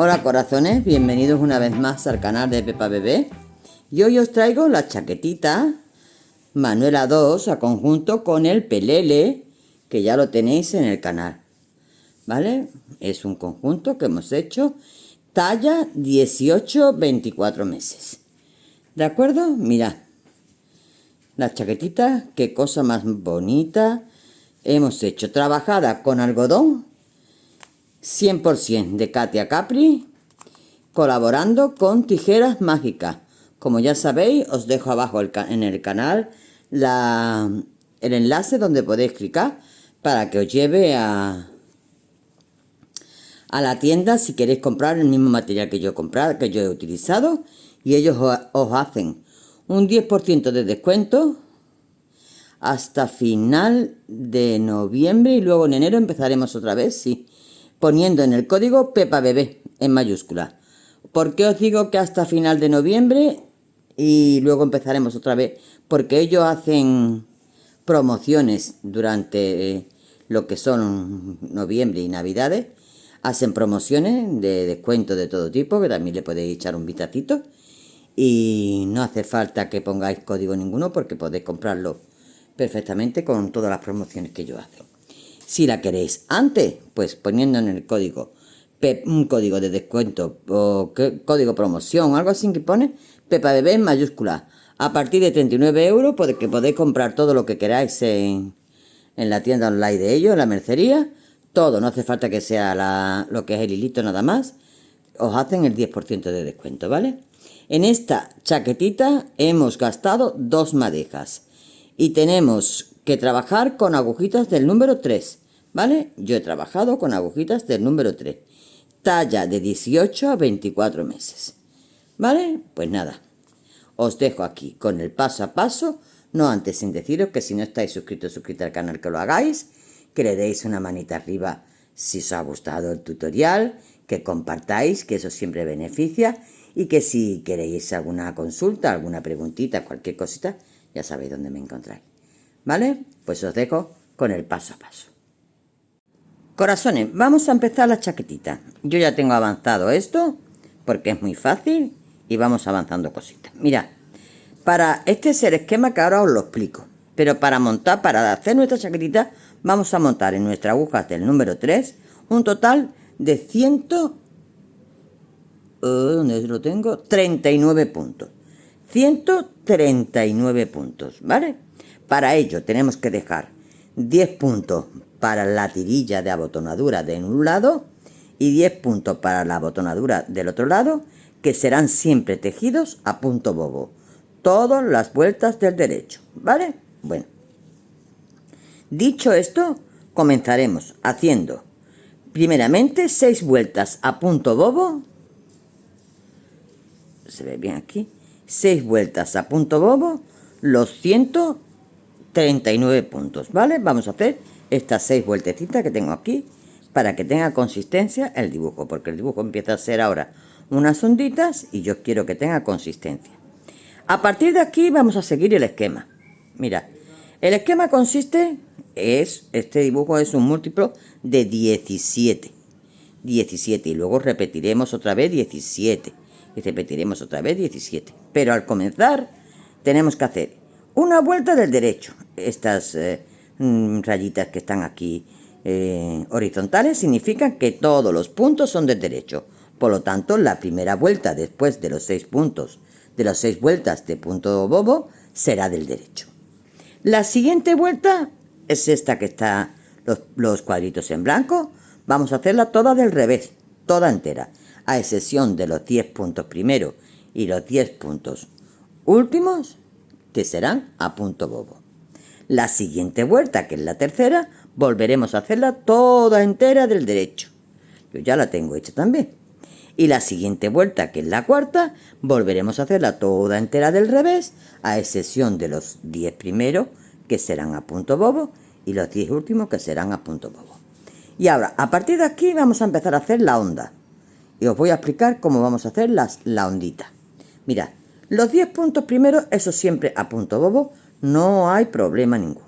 Hola corazones, bienvenidos una vez más al canal de Pepa Bebé. Y hoy os traigo la chaquetita Manuela 2 a conjunto con el pelele, que ya lo tenéis en el canal, ¿vale? Es un conjunto que hemos hecho, talla 18-24 meses. ¿De acuerdo? Mirad, la chaquetita, qué cosa más bonita hemos hecho, trabajada con algodón 100% de Katia Capri, colaborando con Tijeras Mágicas. Como ya sabéis, os dejo abajo en el canal el enlace donde podéis clicar para que os lleve a la tienda si queréis comprar el mismo material que yo he utilizado, y ellos os hacen un 10% de descuento hasta final de noviembre, y luego en enero empezaremos otra vez, sí, poniendo en el código Pepa Bebé en mayúscula. ¿Por qué os digo que hasta final de noviembre y luego empezaremos otra vez? Porque ellos hacen promociones durante lo que son noviembre y navidades. Hacen promociones de descuento de todo tipo, que también le podéis echar un vistacito. Y no hace falta que pongáis código ninguno, porque podéis comprarlo perfectamente con todas las promociones que ellos hacen. Si la queréis antes, pues poniendo en el código un código de descuento o código promoción, algo así que pone Pepa Bebé en mayúscula, a partir de 39 euros, que podéis comprar todo lo que queráis en la tienda online de ellos, en la mercería, todo, no hace falta que sea lo que es el hilito nada más, os hacen el 10% de descuento, ¿vale? En esta chaquetita hemos gastado 2 madejas y tenemos que trabajar con agujitas del número 3, ¿vale? Yo he trabajado con agujitas del número 3, talla de 18 a 24 meses, ¿vale? Pues nada, os dejo aquí con el paso a paso, no antes sin deciros que si no estáis suscritos al canal, que lo hagáis, que le deis una manita arriba si os ha gustado el tutorial, que compartáis, que eso siempre beneficia, y que si queréis alguna consulta, alguna preguntita, cualquier cosita, ya sabéis dónde me encontráis, ¿vale? Pues os dejo con el paso a paso. Corazones, vamos a empezar la chaquetita. Yo ya tengo avanzado esto porque es muy fácil y vamos avanzando cositas. Mirad, este es el esquema que ahora os lo explico, pero para hacer nuestra chaquetita, vamos a montar en nuestra aguja del número 3 un total de 39 puntos. 139 puntos, ¿vale? Para ello tenemos que dejar 10 puntos para la tirilla de abotonadura de un lado y 10 puntos para la abotonadura del otro lado, que serán siempre tejidos a punto bobo, todas las vueltas del derecho, ¿vale? Bueno, dicho esto, comenzaremos haciendo primeramente 6 vueltas a punto bobo. Se ve bien aquí, 6 vueltas a punto bobo, los 139 puntos, ¿vale? Vamos a hacer estas 6 vueltecitas que tengo aquí para que tenga consistencia el dibujo, porque el dibujo empieza a ser ahora unas onditas y yo quiero que tenga consistencia. A partir de aquí vamos a seguir el esquema. Mira, el esquema consiste, este dibujo es un múltiplo de 17, y luego repetiremos otra vez 17, y repetiremos otra vez 17. Pero al comenzar tenemos que hacer una vuelta del derecho. Estas rayitas que están aquí horizontales significan que todos los puntos son del derecho. Por lo tanto, la primera vuelta después de los 6 puntos, de las 6 vueltas de punto bobo, será del derecho. La siguiente vuelta es esta que está los cuadritos en blanco. Vamos a hacerla toda del revés, toda entera, a excepción de los 10 puntos primero y los 10 puntos últimos, que serán a punto bobo. La siguiente vuelta, que es la tercera, volveremos a hacerla toda entera del derecho. Yo ya la tengo hecha también. Y la siguiente vuelta, que es la cuarta, volveremos a hacerla toda entera del revés, a excepción de los 10 primeros, que serán a punto bobo, y los 10 últimos, que serán a punto bobo. Y ahora, a partir de aquí, vamos a empezar a hacer la onda. Y os voy a explicar cómo vamos a hacer la ondita. Mirad, los 10 puntos primeros, eso siempre a punto bobo, no hay problema ninguno.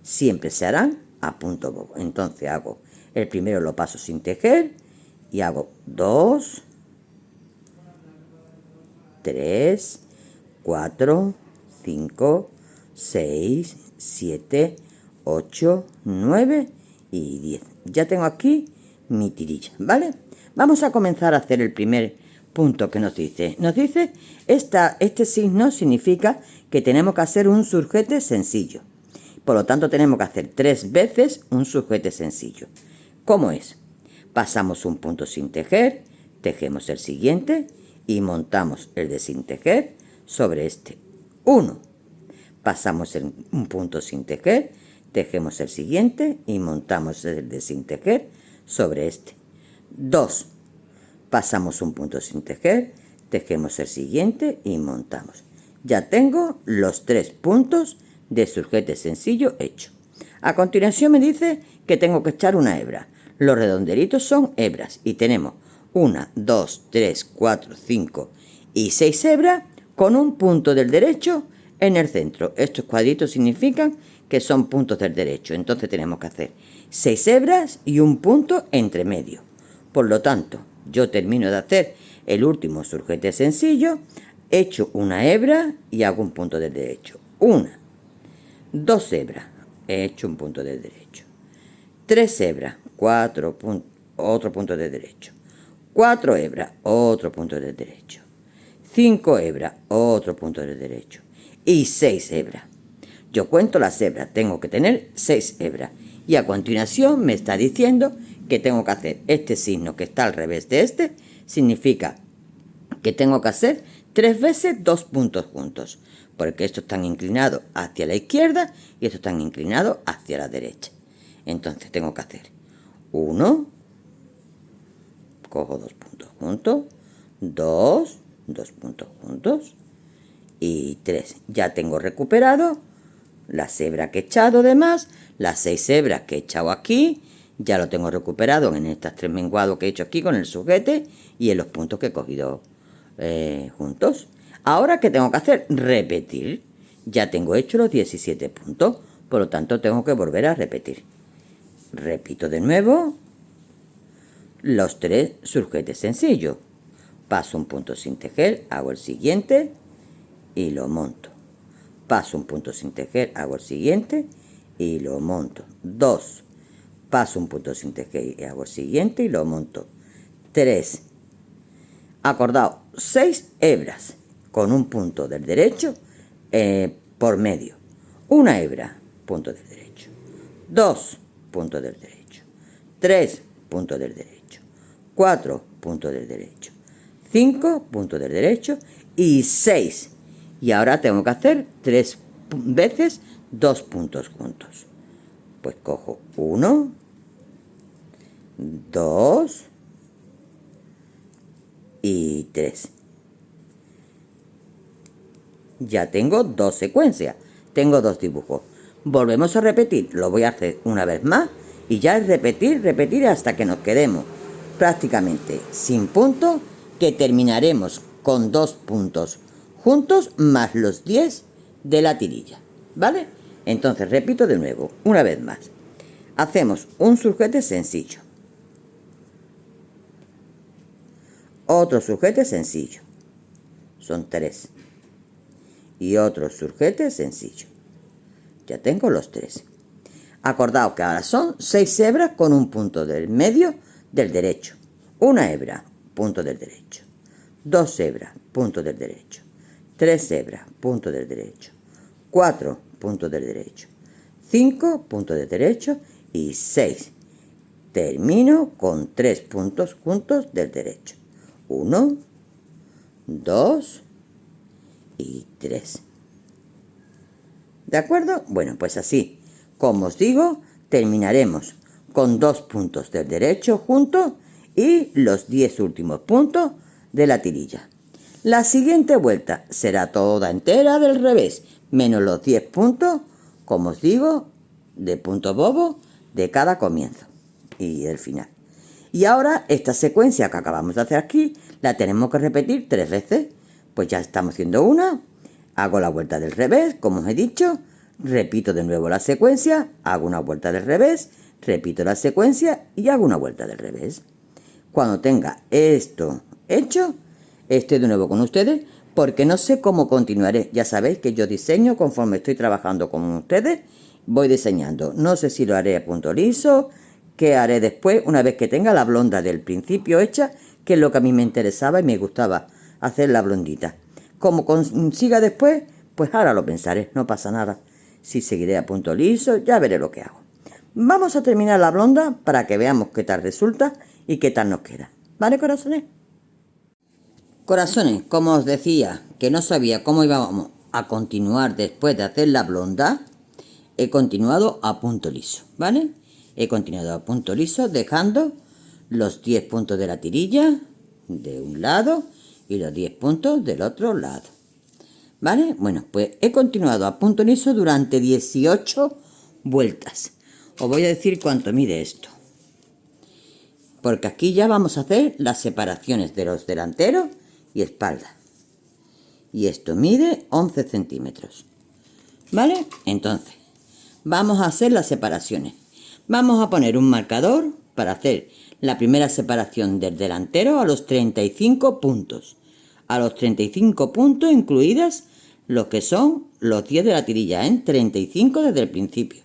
Siempre se harán a punto bobo. Entonces hago el primero, lo paso sin tejer, y hago 2, 3, 4, 5, 6, 7, 8, 9 y 10. Ya tengo aquí mi tirilla, ¿vale? Vamos a comenzar a hacer el primer punto que nos dice. Nos dice, este signo significa que tenemos que hacer un surjete sencillo. Por lo tanto, tenemos que hacer 3 veces un surjete sencillo. ¿Cómo es? Pasamos un punto sin tejer, tejemos el siguiente y montamos el de sin tejer sobre este. 1. Pasamos un punto sin tejer, tejemos el siguiente y montamos el de sin tejer sobre este. 2. Pasamos un punto sin tejer, tejemos el siguiente y montamos. Ya tengo los 3 puntos de surjete sencillo hecho. A continuación me dice que tengo que echar una hebra. Los redondelitos son hebras y tenemos 1, 2, 3, 4, 5 y 6 hebras con un punto del derecho en el centro. Estos cuadritos significan que son puntos del derecho. Entonces tenemos que hacer 6 hebras y un punto entre medio. Por lo tanto, yo termino de hacer el último surjete sencillo, echo una hebra y hago un punto del derecho. 1, 2 hebras, he hecho un punto del derecho. 3 hebras, 4 puntos, otro punto del derecho. 4 hebras, otro punto del derecho. 5 hebras, otro punto del derecho. Y 6 hebras. Yo cuento las hebras, tengo que tener 6 hebras. Y a continuación me está diciendo que tengo que hacer este signo que está al revés de este. Significa que tengo que hacer 3 veces 2 puntos juntos. Porque estos están inclinados hacia la izquierda y estos están inclinados hacia la derecha. Entonces tengo que hacer 1, cojo 2 puntos juntos, 2, 2 puntos juntos y 3. Ya tengo recuperado las hebras que he echado de más, las 6 hebras que he echado aquí, ya lo tengo recuperado en estas 3 menguados que he hecho aquí con el sujete y en los puntos que he cogido juntos. Ahora, ¿qué tengo que hacer? Repetir. Ya tengo hecho los 17 puntos, por lo tanto tengo que volver a repetir. Repito de nuevo los 3 surjetes sencillos. Paso un punto sin tejer, hago el siguiente y lo monto. Paso un punto sin tejer, hago el siguiente y lo monto. 2. Paso un punto sin tejer y hago el siguiente y lo monto. 3. Acordado, 6 hebras con un punto del derecho por medio. Una hebra, punto del derecho. 2 puntos del derecho. 3 puntos del derecho. 4 puntos del derecho. 5 puntos del derecho y 6. Y ahora tengo que hacer 3 veces 2 puntos juntos. Pues cojo 1, 2 y 3. Ya tengo 2 secuencias, tengo 2 dibujos. Volvemos a repetir, lo voy a hacer una vez más y ya es repetir, repetir hasta que nos quedemos prácticamente sin punto, que terminaremos con 2 puntos juntos más los 10 de la tirilla, ¿vale? Entonces repito de nuevo, una vez más. Hacemos un surjete sencillo, otro surjete sencillo, son 3, y otro surjete sencillo. Ya tengo los 3. Acordaos que ahora son 6 hebras con un punto del medio del derecho. Una hebra, punto del derecho. 2 hebras, punto del derecho. 3 hebras, punto del derecho. 4 puntos del derecho. 5 puntos del derecho y 6. Termino con 3 puntos juntos del derecho. 1, 2 y 3. ¿De acuerdo? Bueno, pues así, como os digo, terminaremos con 2 puntos del derecho juntos y los 10 últimos puntos de la tirilla. La siguiente vuelta será toda entera del revés, menos los 10 puntos, como os digo, de punto bobo de cada comienzo y del final. Y ahora esta secuencia que acabamos de hacer aquí la tenemos que repetir 3 veces. Pues ya estamos haciendo una, hago la vuelta del revés, como os he dicho, repito de nuevo la secuencia, hago una vuelta del revés, repito la secuencia y hago una vuelta del revés. Cuando tenga esto hecho, estoy de nuevo con ustedes, porque no sé cómo continuaré. Ya sabéis que yo diseño conforme estoy trabajando con ustedes, voy diseñando. No sé si lo haré a punto liso, qué haré después, una vez que tenga la blonda del principio hecha, que es lo que a mí me interesaba y me gustaba, hacer la blondita. Como consiga después, pues ahora lo pensaré, no pasa nada. Si seguiré a punto liso, ya veré lo que hago. Vamos a terminar la blonda para que veamos qué tal resulta y qué tal nos queda. ¿Vale, corazones? Corazones, como os decía que no sabía cómo íbamos a continuar después de hacer la blonda, he continuado a punto liso, ¿vale? He continuado a punto liso dejando los 10 puntos de la tirilla de un lado y los 10 puntos del otro lado, ¿vale? Bueno, pues he continuado a punto liso durante 18 vueltas. Os voy a decir cuánto mide esto, porque aquí ya vamos a hacer las separaciones de los delanteros y espalda. Y esto mide 11 centímetros, ¿vale? Entonces, vamos a hacer las separaciones. Vamos a poner un marcador para hacer la primera separación del delantero a los 35 puntos. A los 35 puntos incluidas lo que son los 10 de la tirilla, ¿eh? 35 desde el principio.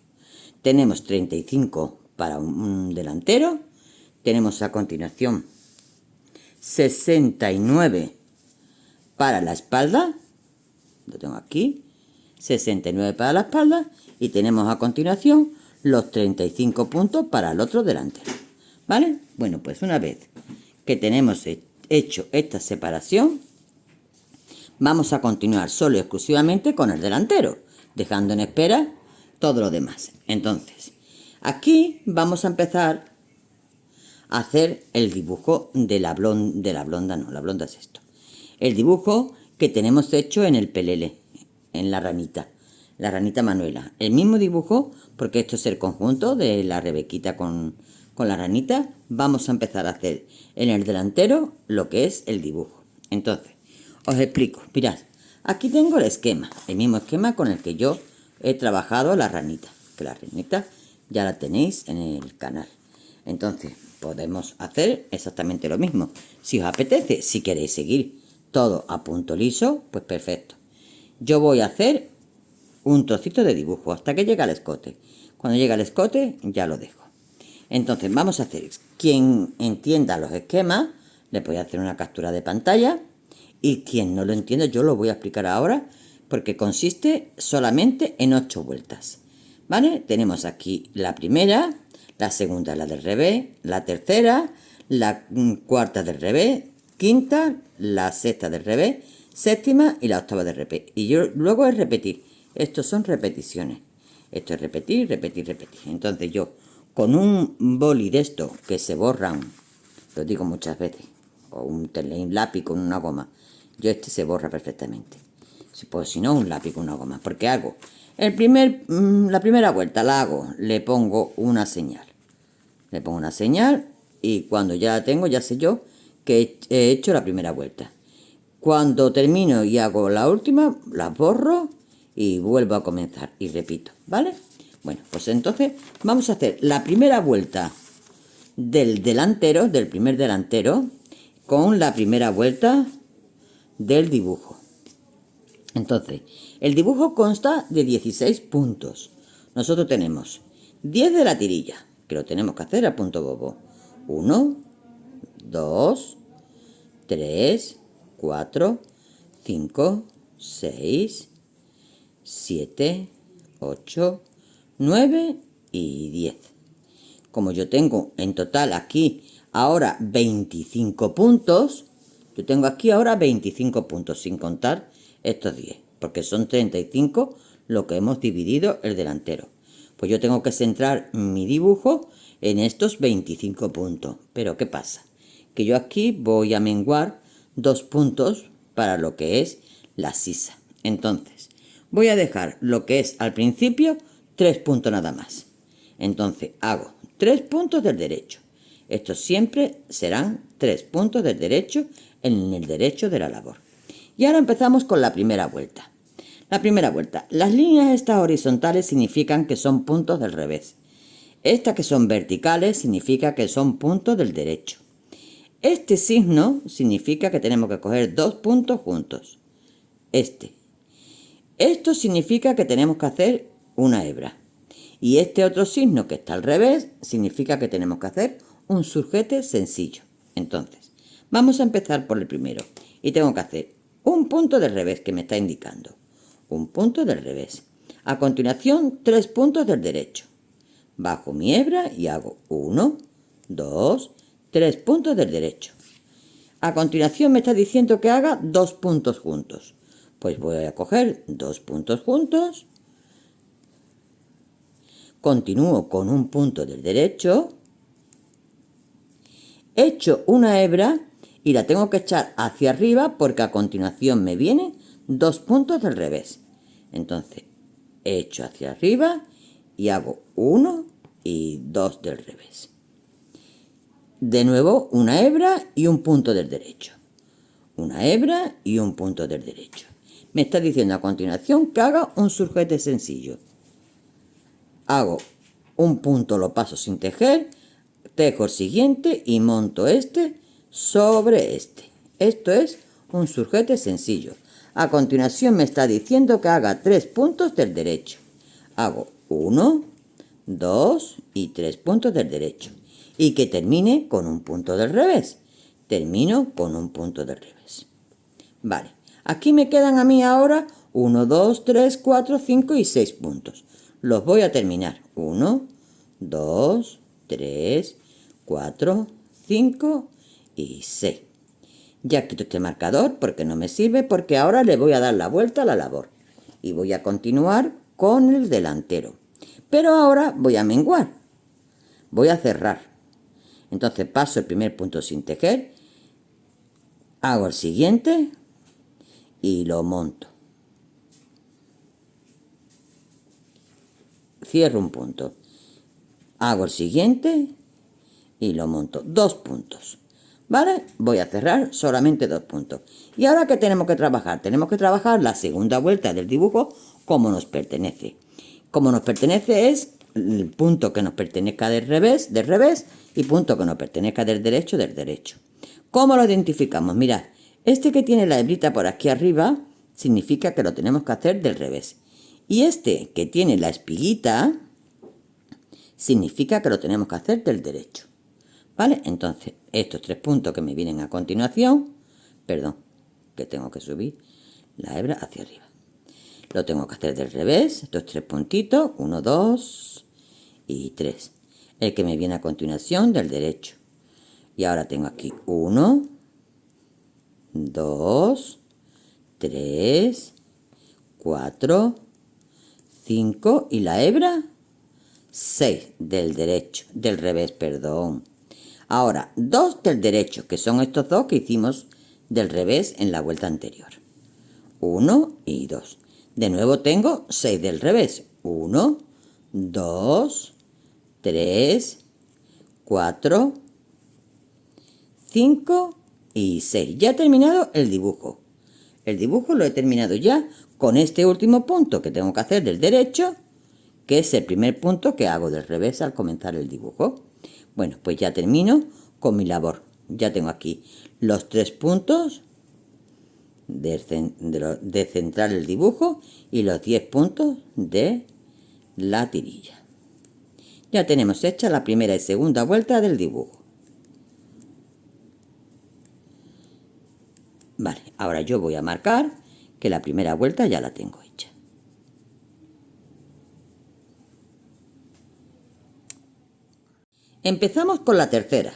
Tenemos 35 para un delantero. Tenemos a continuación 69 para la espalda. Lo tengo aquí. 69 para la espalda. Y tenemos a continuación los 35 puntos para el otro delantero. ¿Vale? Bueno, pues una vez que tenemos hecho esta separación, vamos a continuar solo y exclusivamente con el delantero, dejando en espera todo lo demás. Entonces, aquí vamos a empezar a hacer el dibujo de la blonda, no, la blonda es esto. El dibujo que tenemos hecho en el pelele, en la ranita Manuela. El mismo dibujo, porque esto es el conjunto de la Rebequita con la ranita. Vamos a empezar a hacer en el delantero lo que es el dibujo. Entonces, os explico. Mirad, aquí tengo el esquema, el mismo esquema con el que yo he trabajado la ranita, que la ranita ya la tenéis en el canal. Entonces, podemos hacer exactamente lo mismo. Si os apetece, si queréis seguir todo a punto liso, pues perfecto. Yo voy a hacer un trocito de dibujo hasta que llegue al escote. Cuando llegue al escote, ya lo dejo. Entonces, vamos a hacer, quien entienda los esquemas, le voy a hacer una captura de pantalla. Y quien no lo entienda, yo lo voy a explicar ahora, porque consiste solamente en 8 vueltas. ¿Vale? Tenemos aquí la primera, la segunda la del revés, la tercera, la cuarta del revés, quinta, la sexta del revés, séptima y la octava del revés. Y yo luego es repetir. Estos son repeticiones. Esto es repetir, repetir, repetir. Entonces yo, con un boli de esto que se borran, lo digo muchas veces, o un lápiz con una goma, yo se borra perfectamente. Pues si no, un lápiz con una goma. Porque hago la primera vuelta, la hago, le pongo una señal. Le pongo una señal y cuando ya la tengo, ya sé yo que he hecho la primera vuelta. Cuando termino y hago la última, la borro y vuelvo a comenzar y repito, ¿vale? Bueno, pues entonces vamos a hacer la primera vuelta del delantero, del primer delantero, con la primera vuelta del dibujo. Entonces, el dibujo consta de 16 puntos. Nosotros tenemos 10 de la tirilla, que lo tenemos que hacer a punto bobo. 1, 2, 3, 4, 5, 6, 7, 8, 9 y 10. Como yo tengo en total aquí ahora 25 puntos, yo tengo aquí ahora 25 puntos sin contar estos 10, porque son 35 lo que hemos dividido el delantero. Pues yo tengo que centrar mi dibujo en estos 25 puntos. Pero ¿qué pasa? Que yo aquí voy a menguar 2 puntos para lo que es la sisa. Entonces, voy a dejar lo que es al principio 3 puntos nada más. Entonces, hago 3 puntos del derecho. Estos siempre serán 3 puntos del derecho en el derecho de la labor. Y ahora empezamos con la primera vuelta. La primera vuelta. Las líneas estas horizontales significan que son puntos del revés. Estas que son verticales significa que son puntos del derecho. Este signo significa que tenemos que coger 2 puntos juntos. Esto significa que tenemos que hacer una hebra. Y este otro signo que está al revés significa que tenemos que hacer un surjete sencillo. Entonces, vamos a empezar por el primero. Y tengo que hacer un punto del revés que me está indicando. Un punto del revés. A continuación, 3 puntos del derecho. Bajo mi hebra y hago 1, 2, 3 puntos del derecho. A continuación me está diciendo que haga 2 puntos juntos. Pues voy a coger 2 puntos juntos. Continúo con un punto del derecho. Echo una hebra y la tengo que echar hacia arriba porque a continuación me vienen 2 puntos del revés. Entonces, echo hacia arriba y hago 1 y 2 del revés. De nuevo, una hebra y un punto del derecho. Una hebra y un punto del derecho. Me está diciendo a continuación que haga un surjete sencillo. Hago un punto, lo paso sin tejer, tejo el siguiente y monto este sobre este. Esto es un surjete sencillo. A continuación me está diciendo que haga 3 puntos del derecho. Hago 1, 2 y 3 puntos del derecho. Y que termine con un punto del revés. Termino con un punto del revés. Vale, aquí me quedan a mí ahora 1, 2, 3, 4, 5 y 6 puntos. Los voy a terminar. 1, 2, 3, 4, 5 y 6. Ya quito este marcador porque no me sirve, porque ahora le voy a dar la vuelta a la labor. Y voy a continuar con el delantero. Pero ahora voy a menguar. Voy a cerrar. Entonces paso el primer punto sin tejer. Hago el siguiente y lo monto. Cierro un punto. Hago el siguiente y lo monto. 2 puntos. ¿Vale? Voy a cerrar solamente 2 puntos. ¿Y ahora qué tenemos que trabajar? Tenemos que trabajar la segunda vuelta del dibujo como nos pertenece. Como nos pertenece es el punto que nos pertenezca del revés, y punto que nos pertenezca del derecho. ¿Cómo lo identificamos? Mirad, este que tiene la hebrita por aquí arriba significa que lo tenemos que hacer del revés. Y este que tiene la espiguita significa que lo tenemos que hacer del derecho. ¿Vale? Entonces, estos 3 puntos que me vienen a continuación, que tengo que subir la hebra hacia arriba. Lo tengo que hacer del revés, estos 3 puntitos, 1, 2 y 3. El que me viene a continuación del derecho. Y ahora tengo aquí 1, 2, 3, 4, 5 y la hebra 6 del revés, perdón. Ahora, 2 del derecho, que son estos 2 que hicimos del revés en la vuelta anterior. 1 y 2. De nuevo tengo 6 del revés. 1, 2, 3, 4, 5 y 6. Ya he terminado el dibujo. El dibujo lo he terminado ya con este último punto que tengo que hacer del derecho, que es el primer punto que hago del revés al comenzar el dibujo. Bueno, pues ya termino con mi labor. Ya tengo aquí los 3 puntos de centrar el dibujo y los 10 puntos de la tirilla. Ya tenemos hecha la primera y segunda vuelta del dibujo. Vale, ahora yo voy a marcar que la primera vuelta ya la tengo hecha. Empezamos con la tercera.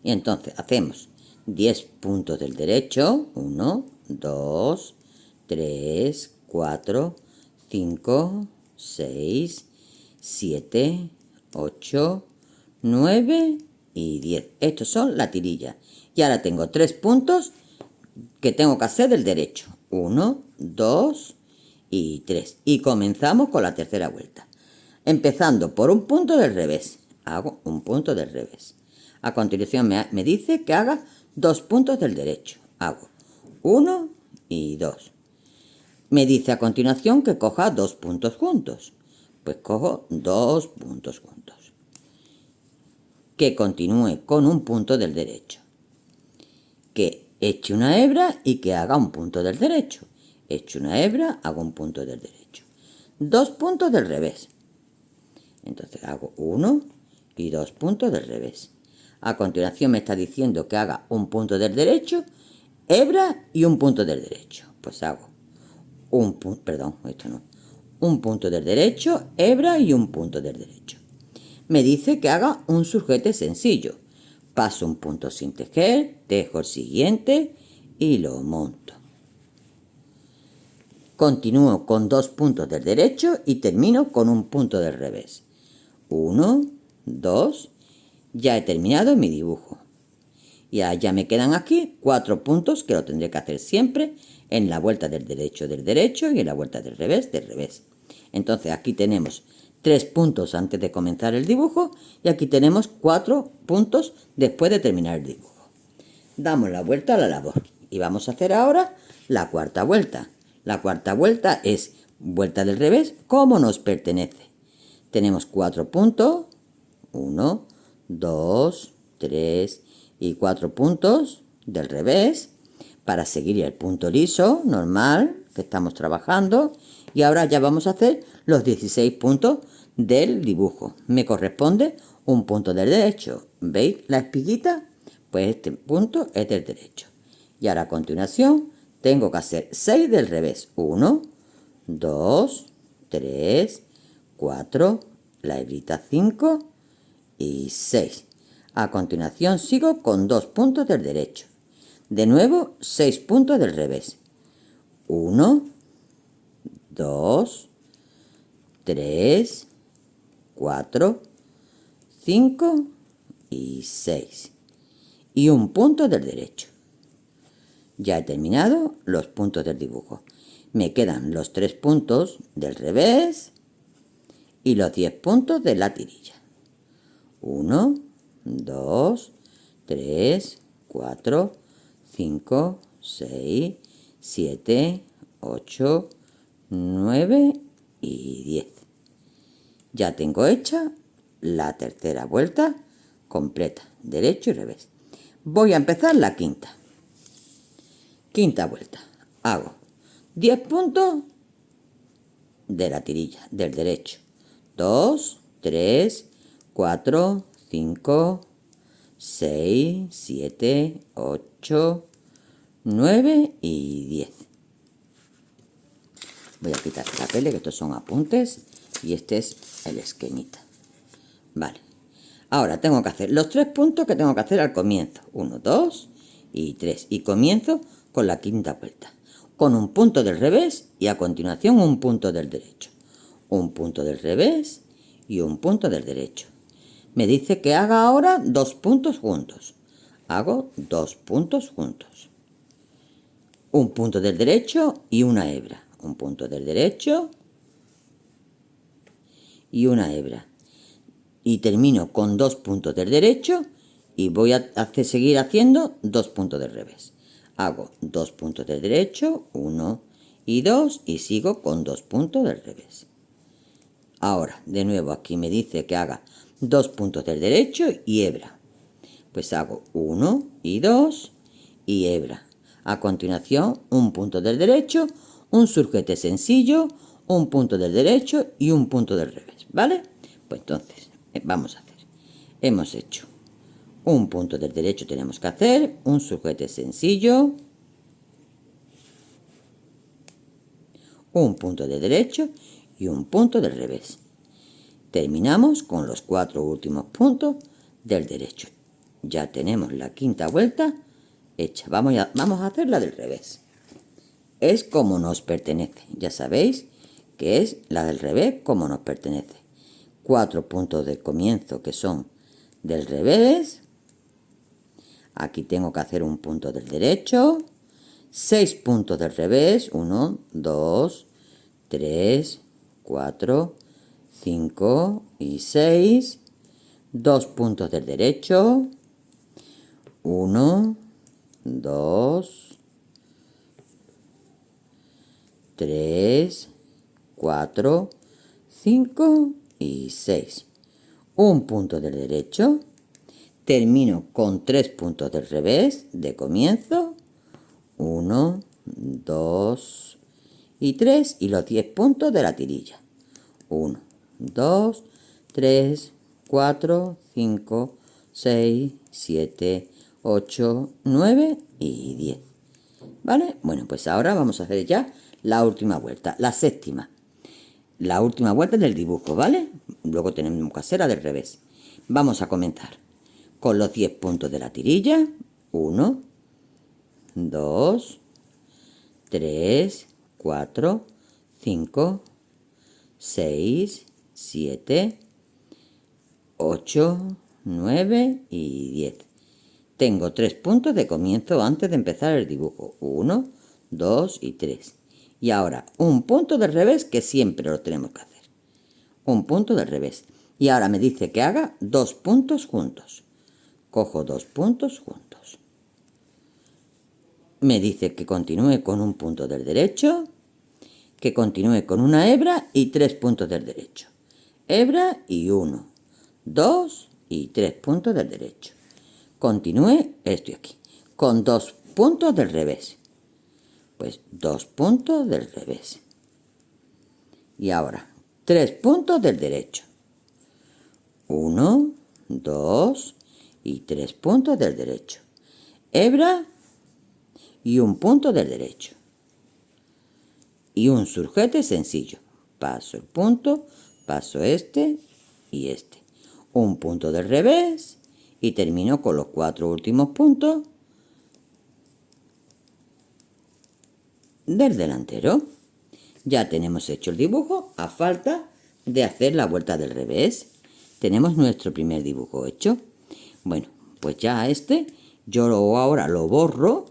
Y entonces hacemos 10 puntos del derecho. 1, 2, 3, 4, 5, 6, 7, 8, 9 y 10. Estos son la tirilla. Y ahora tengo 3 puntos que tengo que hacer del derecho. 1, 2 y 3. Y comenzamos con la tercera vuelta. Empezando por un punto del revés. Hago un punto del revés. A continuación me dice que haga 2 puntos del derecho. Hago 1 y 2. Me dice a continuación que coja 2 puntos juntos. Pues cojo 2 puntos juntos. Que continúe con un punto del derecho. que eche una hebra y que haga un punto del derecho. Echo una hebra, hago un punto del derecho. 2 puntos del revés. Entonces hago 1 y 2 puntos del revés. A continuación me está diciendo que haga un punto del derecho, hebra y un punto del derecho. Pues hago un punto, perdón, esto no. Un punto del derecho, hebra y un punto del derecho. Me dice que haga un sujete sencillo. Paso un punto sin tejer, tejo el siguiente y lo monto. Continúo con 2 puntos del derecho y termino con un punto del revés. 1, 2, ya he terminado mi dibujo. Ya me quedan aquí 4 puntos que lo tendré que hacer siempre en la vuelta del derecho y en la vuelta del revés del revés. Entonces aquí tenemos 3 puntos antes de comenzar el dibujo y aquí tenemos 4 puntos después de terminar el dibujo. Damos la vuelta a la labor y vamos a hacer ahora la cuarta vuelta. La cuarta vuelta es vuelta del revés como nos pertenece. Tenemos 4 puntos, 1, 2, 3 y 4 puntos del revés para seguir el punto liso normal que estamos trabajando. Y ahora ya vamos a hacer los 16 puntos del dibujo. Me corresponde un punto del derecho. ¿Veis la espiguita? Pues este punto es del derecho. Y ahora a continuación tengo que hacer 6 del revés. 1, 2, 3, 4, la hebrita 5 y 6. A continuación sigo con 2 puntos del derecho. De nuevo 6 puntos del revés. 1, 2, 3, 4, 5 y 6. Y un punto del derecho. Ya he terminado los puntos del dibujo. Me quedan los 3 puntos del revés y los 10 puntos de la tirilla. 1, 2, 3, 4, 5, 6, 7, 8, 9 y 10. Ya tengo hecha la tercera vuelta completa, derecho y revés. Voy a empezar la quinta. Quinta vuelta. Hago 10 puntos de la tirilla del derecho. 2, 3, 4, 5, 6, 7, 8, 9 y 10. Voy a quitar el papel, que estos son apuntes y este es el esquemita. Vale. Ahora tengo que hacer los 3 puntos que tengo que hacer al comienzo. 1, 2 y 3. Y comienzo con la quinta vuelta. Con un punto del revés y a continuación un punto del derecho. Un punto del revés y un punto del derecho. Me dice que haga ahora 2 puntos juntos. Hago 2 puntos juntos. Un punto del derecho y una hebra. Un punto del derecho y una hebra. Y termino con 2 puntos del derecho y voy a seguir haciendo 2 puntos del revés. Hago 2 puntos del derecho, 1 y 2 y sigo con 2 puntos del revés. Ahora, de nuevo aquí me dice que haga 2 puntos del derecho y hebra. Pues hago 1 y 2 y hebra. A continuación, un punto del derecho, un sujete sencillo, un punto del derecho y un punto del revés, ¿vale? Pues entonces, vamos a hacer. Hemos hecho un punto del derecho, tenemos que hacer un sujete sencillo, un punto del derecho y un punto del revés. Terminamos con los 4 últimos puntos del derecho. Ya tenemos la quinta vuelta hecha. Vamos a hacer la del revés. Es como nos pertenece. Ya sabéis que es la del revés como nos pertenece. 4 puntos de comienzo que son del revés. Aquí tengo que hacer un punto del derecho. 6 puntos del revés. 1, 2, 3, 4, 5 y 6. 2 puntos del derecho. 1, 2, 3, 4, 5 y 6. Un punto del derecho. termino con 3 puntos del revés de comienzo, 1, 2 y 3, y los 10 puntos de la tirilla, 1, 2, 3, 4, 5, 6, 7, 8, 9 y 10. ¿Vale? Bueno, pues ahora vamos a hacer ya la última vuelta, la séptima. La última vuelta del dibujo, ¿vale? Luego tenemos que hacer la del revés. Vamos a comenzar con los 10 puntos de la tirilla. 1, 2, 3, 4, 5, 6, 7, 8, 9 y 10. Tengo 3 puntos de comienzo antes de empezar el dibujo. 1, 2 y 3. Y ahora un punto del revés, que siempre lo tenemos que hacer. Un punto del revés. Y ahora me dice que haga 2 puntos juntos. Cojo 2 puntos juntos. Me dice que continúe con un punto del derecho, que continúe con una hebra y 3 puntos del derecho. Hebra y 1, 2 y 3 puntos del derecho. Continúe, estoy aquí, con 2 puntos del revés. Pues 2 puntos del revés. Y ahora 3 puntos del derecho. 1, 2 y 3 puntos del derecho. Hebra y un punto del derecho. Y un surjete sencillo. Paso el punto, paso este y este. Un punto del revés y termino con los 4 últimos puntos del delantero. Ya tenemos hecho el dibujo, a falta de hacer la vuelta del revés. Tenemos nuestro primer dibujo hecho. Bueno, pues ya yo ahora lo borro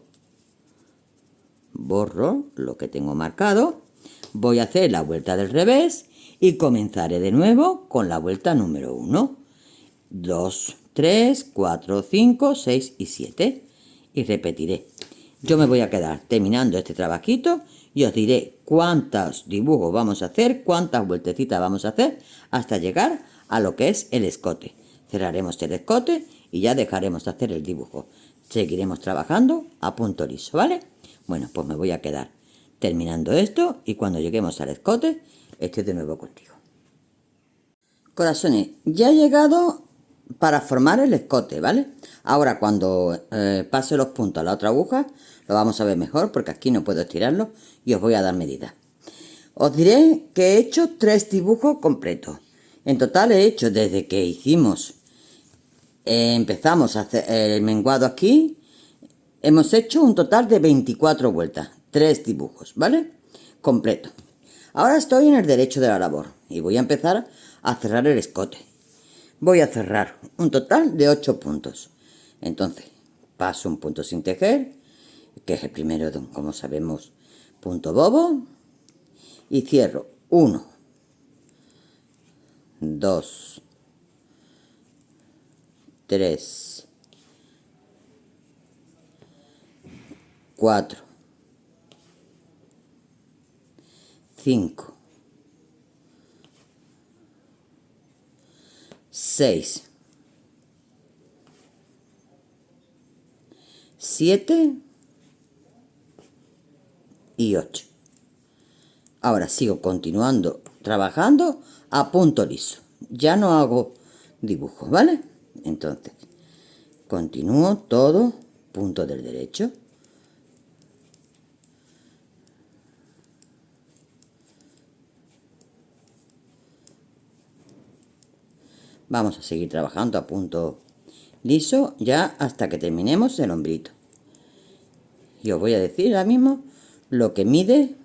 lo que tengo marcado, voy a hacer la vuelta del revés y comenzaré de nuevo con la vuelta número 1, 2, 3, 4, 5, 6 y 7 y repetiré. Yo me voy a quedar terminando este trabajito y os diré cuántos dibujos vamos a hacer, cuántas vueltecitas vamos a hacer hasta llegar a lo que es el escote. Cerraremos el escote y ya dejaremos de hacer el dibujo. Seguiremos trabajando a punto liso, ¿vale? Bueno, pues me voy a quedar terminando esto y cuando lleguemos al escote estoy de nuevo contigo. Corazones, ya he llegado para formar el escote, ¿vale? Ahora cuando pase los puntos a la otra aguja lo vamos a ver mejor porque aquí no puedo estirarlo y os voy a dar medidas. Os diré que he hecho 3 dibujos completos. En total he hecho desde que empezamos a hacer el menguado aquí. Hemos hecho un total de 24 vueltas, 3 dibujos, ¿vale? Completo. Ahora estoy en el derecho de la labor y voy a empezar a cerrar el escote. Voy a cerrar un total de 8 puntos. Entonces, paso un punto sin tejer, que es el primero, como sabemos, punto bobo, y cierro 1, 2, 3, 4, 5, 6, 7 y 8. Ahora sigo continuando trabajando a punto liso. Ya no hago dibujos, ¿vale? Entonces, continúo todo punto del derecho. Vamos a seguir trabajando a punto liso ya hasta que terminemos el hombrito. Y os voy a decir ahora mismo lo que mide,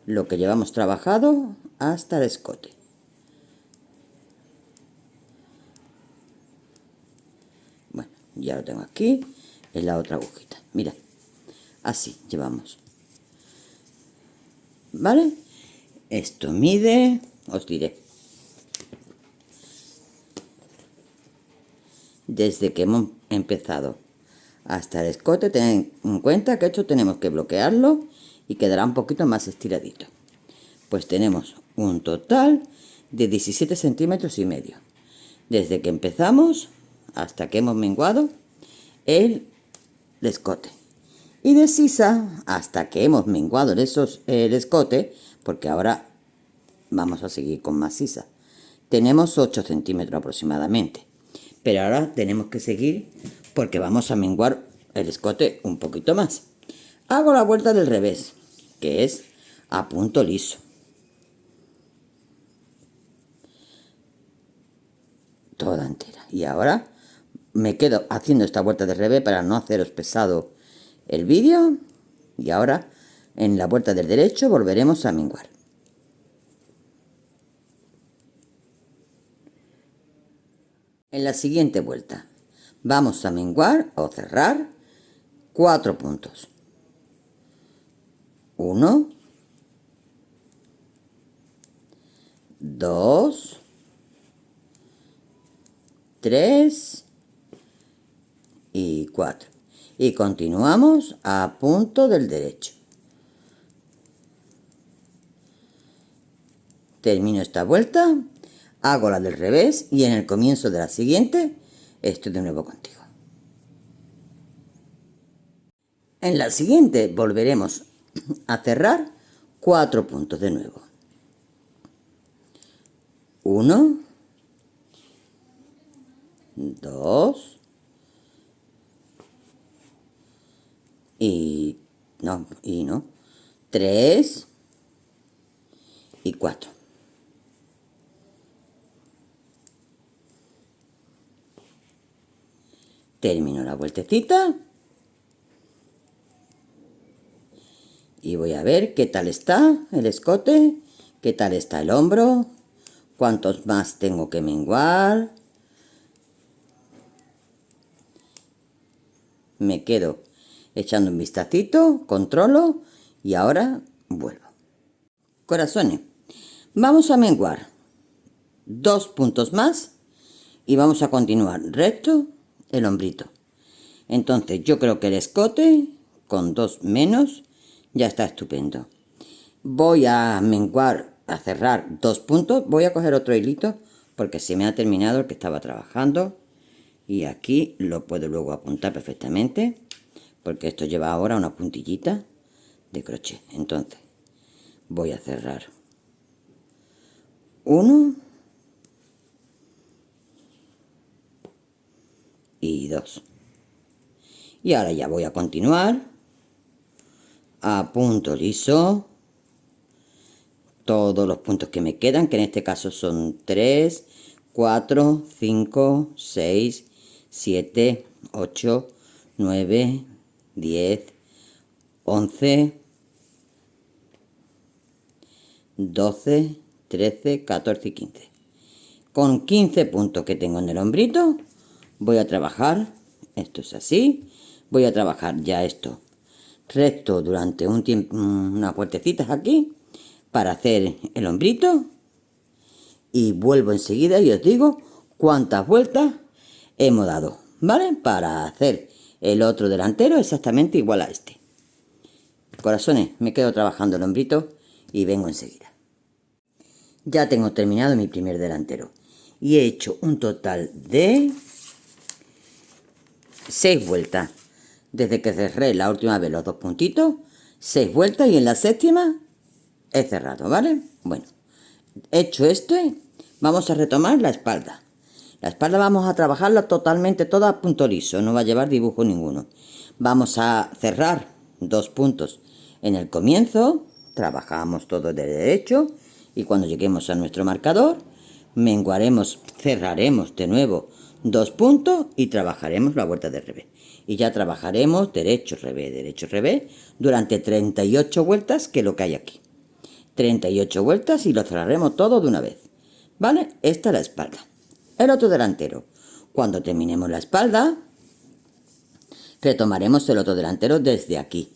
lo que llevamos trabajado hasta el escote. Bueno, ya lo tengo aquí en la otra agujita. Mira, así llevamos. ¿Vale? Esto mide, os diré, desde que hemos empezado hasta el escote. Tened en cuenta que esto tenemos que bloquearlo y quedará un poquito más estiradito. Pues tenemos un total de 17 centímetros y medio desde que empezamos hasta que hemos menguado el escote. Y de sisa hasta que hemos menguado el escote, porque ahora vamos a seguir con más sisa. Tenemos 8 centímetros aproximadamente. Pero ahora tenemos que seguir porque vamos a menguar el escote un poquito más. Hago la vuelta del revés, que es a punto liso. Toda entera. Y ahora me quedo haciendo esta vuelta del revés para no haceros pesado el vídeo. Y ahora en la vuelta del derecho volveremos a menguar. En la siguiente vuelta vamos a menguar o cerrar 4 puntos. 1, 2, 3 y 4. Y continuamos a punto del derecho. Termino esta vuelta, hago la del revés y en el comienzo de la siguiente estoy de nuevo contigo. En la siguiente volveremos a cerrar 4 puntos de nuevo. 1, 2 y 3 y 4. Termino la vueltecita y voy a ver qué tal está el escote, qué tal está el hombro, cuántos más tengo que menguar. Me quedo echando un vistacito, controlo y ahora vuelvo. Corazones, vamos a menguar 2 puntos más y vamos a continuar recto el hombrito. Entonces yo creo que el escote con 2 menos ya está estupendo. Voy a menguar, a cerrar 2 puntos. Voy a coger otro hilito porque se me ha terminado el que estaba trabajando. Y aquí lo puedo luego apuntar perfectamente, porque esto lleva ahora una puntillita de crochet. Entonces voy a cerrar 1 y 2. Y ahora ya voy a continuar a punto liso todos los puntos que me quedan, que en este caso son 3, 4, 5, 6, 7, 8, 9, 10, 11, 12, 13, 14 y 15. Con 15 puntos que tengo en el hombrito, voy a trabajar, esto es así, voy a trabajar ya esto recto durante un tiempo, unas vueltecitas aquí, para hacer el hombrito. Y vuelvo enseguida y os digo cuántas vueltas hemos dado, ¿vale? Para hacer el otro delantero exactamente igual a este. Corazones, me quedo trabajando el hombrito y vengo enseguida. Ya tengo terminado mi primer delantero y he hecho un total de 6 vueltas. Desde que cerré la última vez los 2 puntitos, 6 vueltas y en la séptima he cerrado, ¿vale? Bueno, hecho esto, vamos a retomar la espalda. La espalda vamos a trabajarla totalmente toda a punto liso, no va a llevar dibujo ninguno. Vamos a cerrar 2 puntos en el comienzo, trabajamos todo de derecho y cuando lleguemos a nuestro marcador, menguaremos, cerraremos de nuevo 2 puntos y trabajaremos la vuelta de revés. Y ya trabajaremos derecho, revés, durante 38 vueltas, que es lo que hay aquí. 38 vueltas y lo cerraremos todo de una vez. ¿Vale? Esta es la espalda. El otro delantero. Cuando terminemos la espalda, retomaremos el otro delantero desde aquí.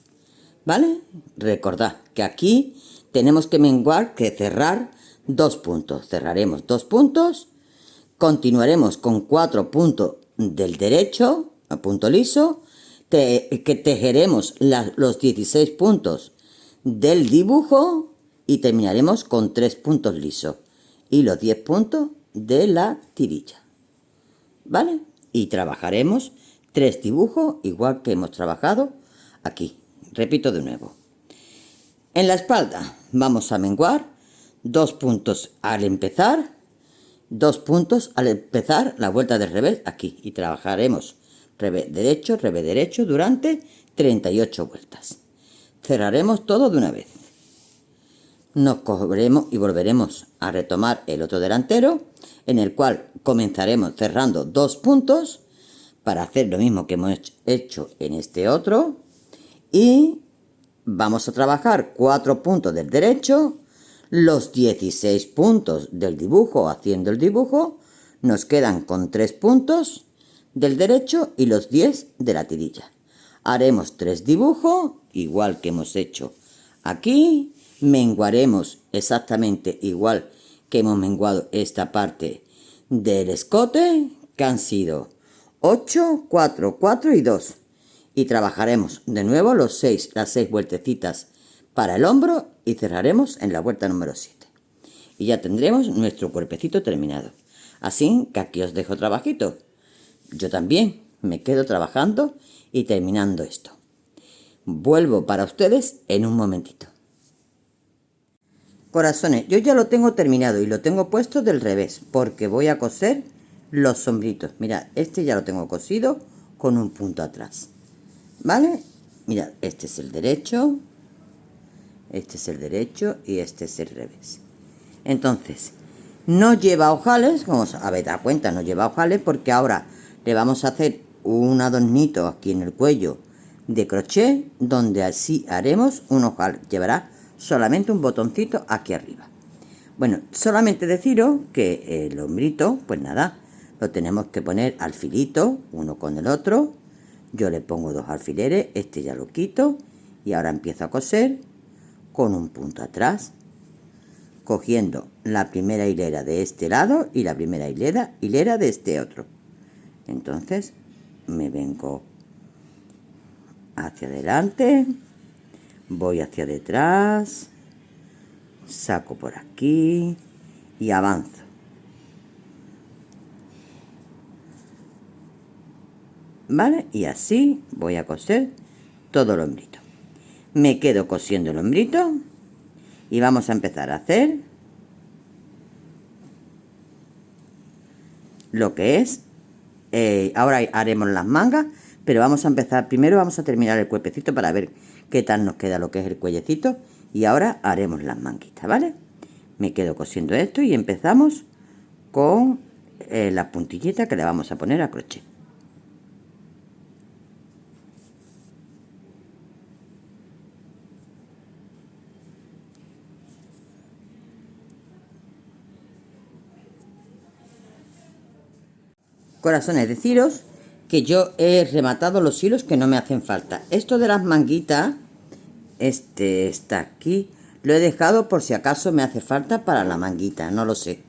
¿Vale? Recordad que aquí tenemos que menguar, que cerrar 2 puntos. Cerraremos 2 puntos. Continuaremos con 4 puntos del derecho, a punto liso. Que tejeremos los 16 puntos del dibujo. Y terminaremos con 3 puntos lisos y los 10 puntos de la tirilla. ¿Vale? y trabajaremos 3 dibujos igual que hemos trabajado aquí. Repito de nuevo. En la espalda vamos a menguar 2 puntos al empezar, 2 puntos al empezar la vuelta del revés aquí y trabajaremos revés derecho durante 38 vueltas. Cerraremos todo de una vez. Nos cogeremos y volveremos a retomar el otro delantero, en el cual comenzaremos cerrando 2 puntos para hacer lo mismo que hemos hecho en este otro, y vamos a trabajar 4 puntos del derecho, los 16 puntos del dibujo haciendo el dibujo, nos quedan con 3 puntos del derecho y los 10 de la tirilla. Haremos 3 dibujos, igual que hemos hecho aquí, menguaremos exactamente igual que hemos menguado esta parte del escote, que han sido 8, 4, 4 y 2. Y trabajaremos de nuevo las 6 vueltecitas para el hombro y cerraremos en la vuelta número 7. Y ya tendremos nuestro cuerpecito terminado. Así que aquí os dejo trabajito. Yo también me quedo trabajando y terminando esto. Vuelvo para ustedes en un momentito. Corazones, yo ya lo tengo terminado y lo tengo puesto del revés porque voy a coser los sombritos. Mirad, este ya lo tengo cosido con un punto atrás, ¿vale? Mirad, este es el derecho y este es el revés. Entonces, no lleva ojales, como os habéis dado cuenta, no lleva ojales porque ahora le vamos a hacer un adornito aquí en el cuello de crochet, donde así haremos un ojal. Llevará solamente un botoncito aquí arriba. Bueno, solamente deciros que el hombrito, pues nada, lo tenemos que poner al filito, uno con el otro. Yo le pongo 2 alfileres, este ya lo quito y ahora empiezo a coser con un punto atrás, cogiendo la primera hilera de este lado y la primera hilera de este otro. Entonces me vengo hacia adelante, voy hacia detrás, saco por aquí y avanzo. ¿Vale? Y así voy a coser todo el hombrito. Me quedo cosiendo el hombrito y vamos a empezar a hacer lo que es, ahora haremos las mangas, pero vamos a empezar, primero vamos a terminar el cuerpecito para ver qué tal nos queda lo que es el cuellecito, y ahora haremos las manguitas, ¿vale? Me quedo cosiendo esto y empezamos con la puntillita que le vamos a poner a crochet. Corazones, deciros que yo he rematado los hilos que no me hacen falta. Esto de las manguitas, este está aquí, lo he dejado por si acaso me hace falta para la manguita, no lo sé.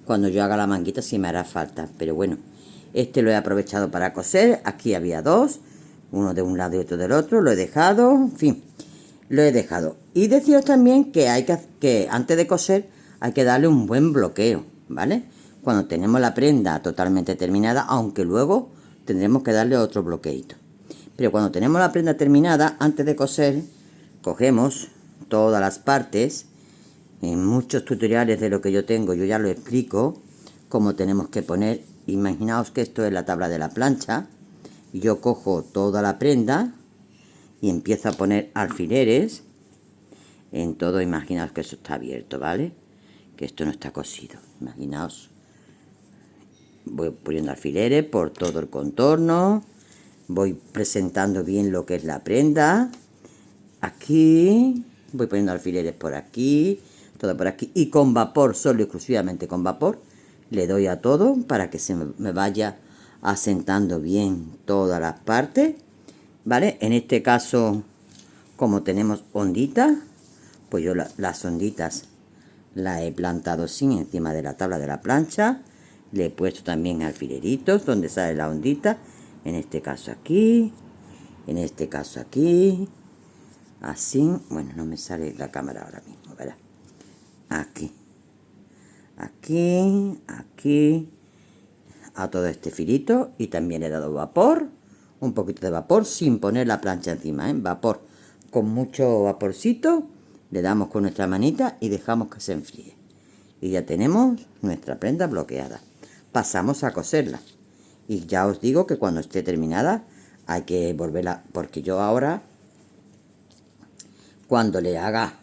Cuando yo haga la manguita sí me hará falta, pero bueno, este lo he aprovechado para coser. Aquí había 2, uno de un lado y otro del otro, lo he dejado, en fin, lo he dejado. Y deciros también que que antes de coser hay que darle un buen bloqueo, ¿vale? Cuando tenemos la prenda totalmente terminada, aunque luego tendremos que darle otro bloqueito. Pero cuando tenemos la prenda terminada, antes de coser, cogemos todas las partes. En muchos tutoriales de lo que yo tengo, yo ya lo explico, cómo tenemos que poner. Imaginaos que esto es la tabla de la plancha. Y yo cojo toda la prenda y empiezo a poner alfileres en todo. Imaginaos que eso está abierto, ¿vale? Que esto no está cosido. Imaginaos. Voy poniendo alfileres por todo el contorno, voy presentando bien lo que es la prenda. Aquí voy poniendo alfileres por aquí, todo por aquí, y con vapor, solo y exclusivamente con vapor, le doy a todo para que se me vaya asentando bien todas las partes, ¿vale? En este caso, como tenemos onditas, pues yo las onditas las he plantado así encima de la tabla de la plancha. Le he puesto también alfileritos donde sale la ondita, en este caso aquí, en este caso aquí, así. Bueno, no me sale la cámara ahora mismo, ¿verdad? Aquí, aquí, aquí, a todo este filito y también le he dado vapor, un poquito de vapor sin poner la plancha encima, vapor con mucho vaporcito, le damos con nuestra manita y dejamos que se enfríe. Y ya tenemos nuestra prenda bloqueada. Pasamos a coserla. Y ya os digo que cuando esté terminada hay que volverla, porque yo ahora, cuando le haga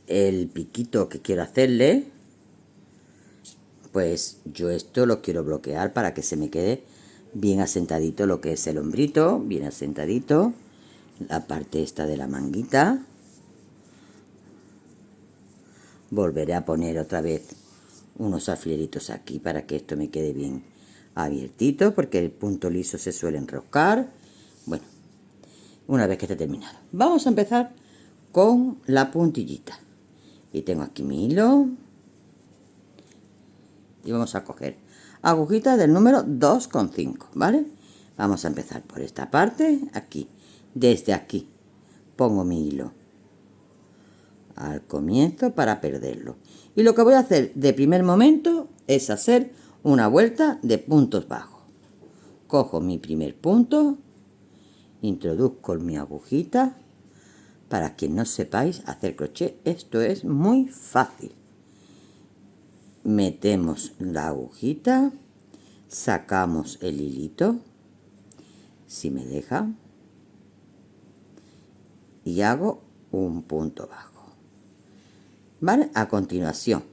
el piquito que quiero hacerle, pues yo esto lo quiero bloquear para que se me quede bien asentadito lo que es el hombrito, bien asentadito, la parte esta de la manguita. Volveré a poner otra vez unos alfileritos aquí para que esto me quede bien abiertito, porque el punto liso se suele enroscar. Bueno, una vez que esté terminado, vamos a empezar con la puntillita. Y tengo aquí mi hilo y vamos a coger agujita del número 2,5, ¿vale? Vamos a empezar por esta parte, aquí, desde aquí pongo mi hilo al comienzo para perderlo, y lo que voy a hacer de primer momento es hacer una vuelta de puntos bajos. Cojo mi primer punto, introduzco mi agujita. Para quien no sepáis hacer crochet, esto es muy fácil. Metemos la agujita, sacamos el hilito, si me deja, y hago un punto bajo. ¿Vale? A continuación,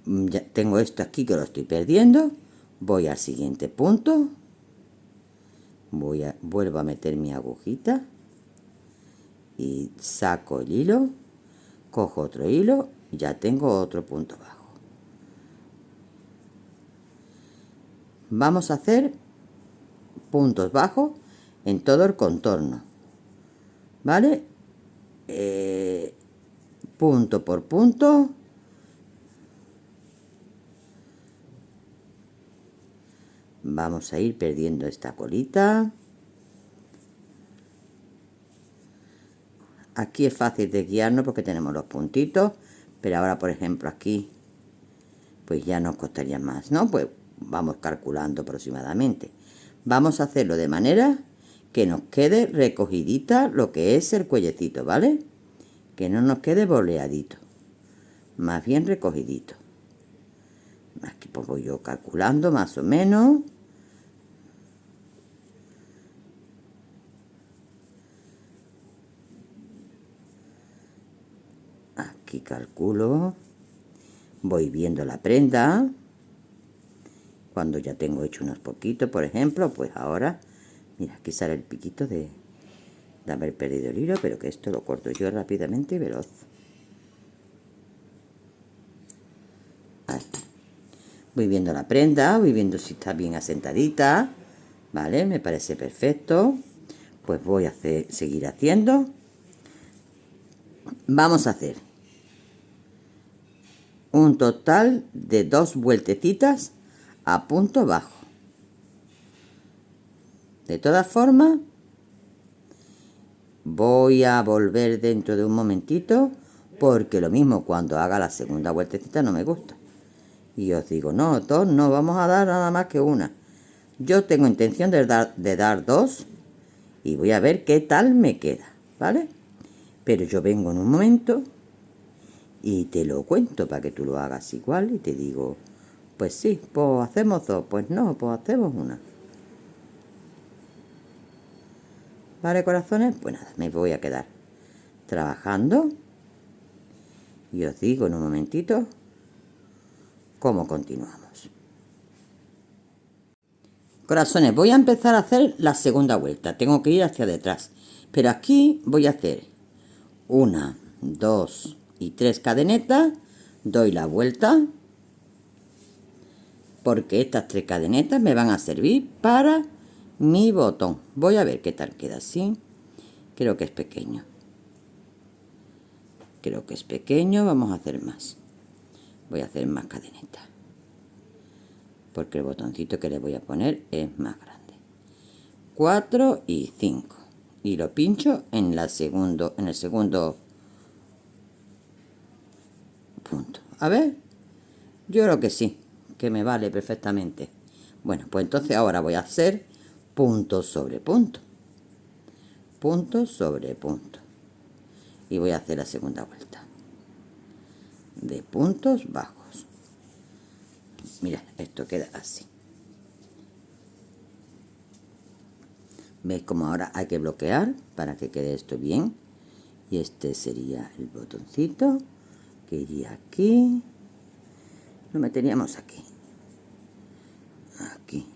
ya tengo esto aquí que lo estoy perdiendo, voy al siguiente punto, vuelvo a meter mi agujita y saco el hilo, cojo otro hilo y ya tengo otro punto bajo. Vamos a hacer puntos bajos en todo el contorno, ¿vale? Punto por punto. Vamos a ir perdiendo esta colita. Aquí es fácil de guiarnos porque tenemos los puntitos, pero ahora, por ejemplo, aquí pues ya nos costaría más, ¿no? Pues vamos calculando aproximadamente. Vamos a hacerlo de manera que nos quede recogidita lo que es el cuellecito, ¿vale? Que no nos quede boleadito, más bien recogidito. Aquí pues voy yo calculando más o menos. Aquí calculo, voy viendo la prenda. Cuando ya tengo hecho unos poquitos, por ejemplo, pues ahora, mira, aquí sale el piquito de haber perdido el hilo, pero que esto lo corto yo rápidamente y veloz. Ahí. Voy viendo la prenda, voy viendo si está bien asentadita, ¿vale? Me parece perfecto. Pues voy a seguir haciendo. Vamos a hacer un total de 2 vueltecitas a punto bajo. De todas formas, voy a volver dentro de un momentito, porque lo mismo cuando haga la segunda vueltecita no me gusta. Y os digo, no, 2 no, vamos a dar nada más que una. Yo tengo intención de dar 2 y voy a ver qué tal me queda, ¿vale? Pero yo vengo en un momento y te lo cuento para que tú lo hagas igual y te digo, pues sí, pues hacemos 2, pues no, pues hacemos una. ¿Vale, corazones? Pues nada, me voy a quedar trabajando y os digo en un momentito cómo continuamos. Corazones, voy a empezar a hacer la segunda vuelta. Tengo que ir hacia detrás, pero aquí voy a hacer 1, 2 y 3 cadenetas. Doy la vuelta, porque estas 3 cadenetas me van a servir para mi botón. Voy a ver qué tal queda así. Creo que es pequeño. Creo que es pequeño. Vamos a hacer más. Voy a hacer más cadenetas, porque el botoncito que le voy a poner es más grande. 4 y 5. Y lo pincho en el segundo punto. A ver, yo creo que sí. que me vale perfectamente. Bueno, pues entonces ahora voy a hacer punto sobre punto. Punto sobre punto. Y voy a hacer la segunda vuelta. De puntos bajos. Mira, esto queda así. ¿Veis cómo ahora hay que bloquear para que quede esto bien? Y este sería el botoncito que iría aquí. Lo meteríamos aquí. Aquí.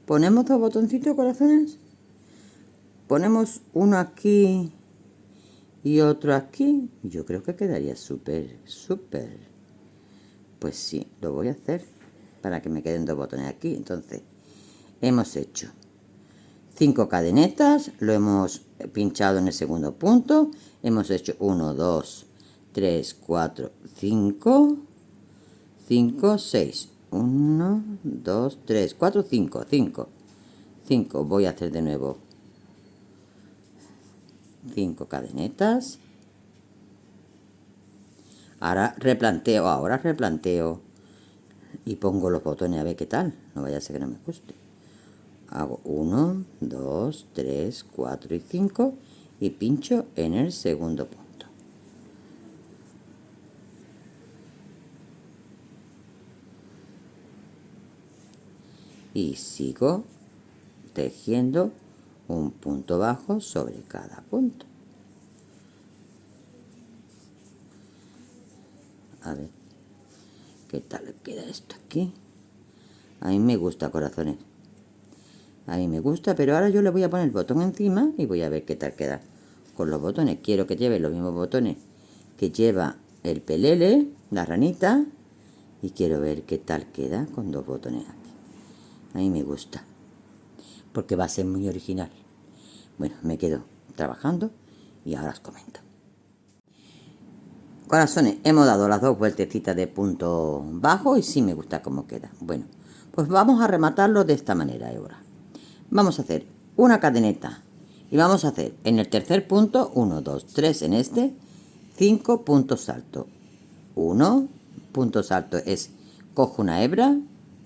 Ponemos dos botoncitos, corazones. Ponemos uno aquí y otro aquí. Yo creo que quedaría súper, súper. Pues sí, lo voy a hacer para que me queden dos botones aquí. Entonces, hemos hecho 5 cadenetas, lo hemos pinchado en el segundo punto. Hemos hecho 1, 2, 3, 4, 5, 5, 6. 1, 2, 3, 4, 5, 5. 5. Voy a hacer de nuevo 5 cadenetas. Ahora replanteo y pongo los botones a ver qué tal. No vaya a ser que no me guste. Hago 1, 2, 3, 4 y 5 y pincho en el segundo punto. Y sigo tejiendo un punto bajo sobre cada punto. A ver qué tal queda esto aquí. A mí me gusta, corazones. A mí me gusta, pero ahora yo le voy a poner el botón encima y voy a ver qué tal queda con los botones. Quiero que lleve los mismos botones que lleva el pelele, la ranita, y quiero ver qué tal queda con dos botones aquí. A mí me gusta, porque va a ser muy original. Bueno, me quedo trabajando y ahora os comento. Corazones, hemos dado las dos vueltecitas de punto bajo y sí me gusta cómo queda. Bueno, pues vamos a rematarlo de esta manera ahora. Vamos a hacer una cadeneta y vamos a hacer en el tercer punto 1, 2, 3 en este, 5 puntos salto. 1 punto salto es cojo una hebra,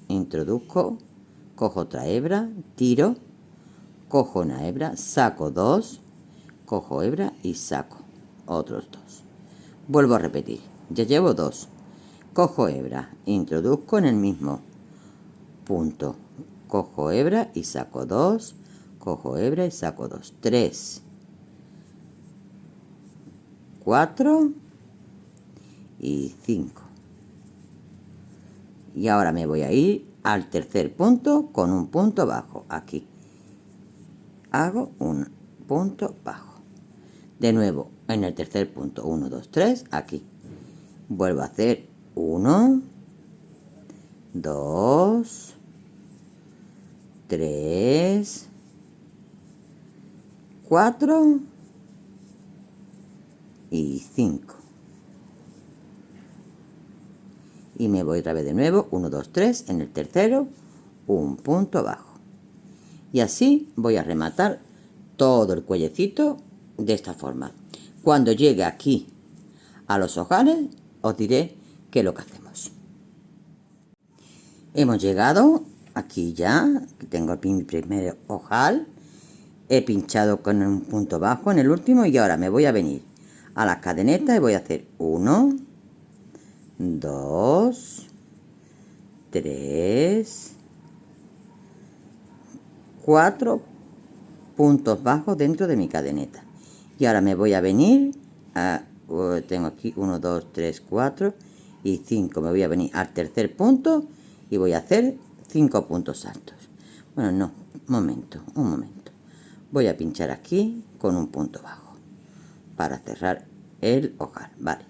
introduzco, cojo otra hebra, tiro, cojo una hebra, saco 2, cojo hebra y saco otros 2. Vuelvo a repetir, ya llevo 2, cojo hebra, introduzco en el mismo punto, cojo hebra y saco 2, cojo hebra y saco 2, 3, 4 y 5. Y ahora me voy a ir al tercer punto con un punto bajo, aquí. Hago un punto bajo. De nuevo, en el tercer punto, 1, 2, 3, aquí. Vuelvo a hacer 1, 2, 3, 4 y 5. Y me voy otra vez de nuevo, 1, 2, 3, en el tercero, un punto bajo. Y así voy a rematar todo el cuellecito de esta forma. Cuando llegue aquí a los ojales, os diré qué es lo que hacemos. Hemos llegado aquí ya, tengo mi primer ojal, he pinchado con un punto bajo en el último y ahora me voy a venir a las cadenetas y voy a hacer 1, 2, 3, 4 puntos bajos dentro de mi cadeneta. Y ahora me voy a venir a, tengo aquí 1, 2, 3, 4 y 5. Me voy a venir al tercer punto y voy a hacer 5 puntos altos. Bueno, no, un momento. Voy a pinchar aquí con un punto bajo para cerrar el ojal, vale.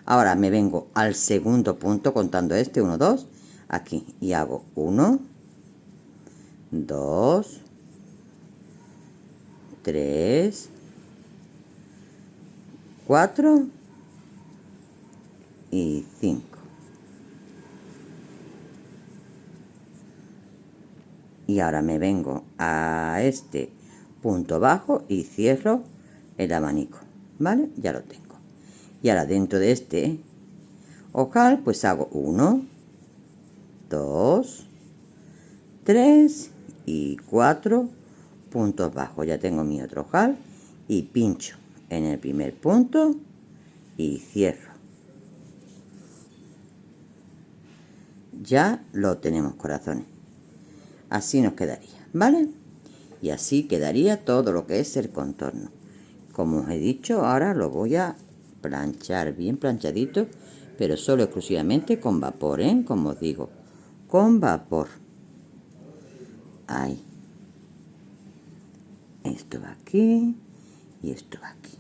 Ahora me vengo al segundo punto contando este, 1, 2, aquí, y hago 1, 2, 3, 4 y 5. Y ahora me vengo a este punto bajo y cierro el abanico, ¿vale? Ya lo tengo. Y ahora dentro de este ojal, pues hago 1, 2, 3 y 4 puntos bajos. Ya tengo mi otro ojal y pincho en el primer punto y cierro. Ya lo tenemos, corazones. Así nos quedaría, ¿vale? Y así quedaría todo lo que es el contorno. Como os he dicho, ahora lo voy a planchar bien planchadito, pero solo exclusivamente con vapor, ¿eh? Como os digo, con vapor. Ahí. Esto va aquí y esto va aquí.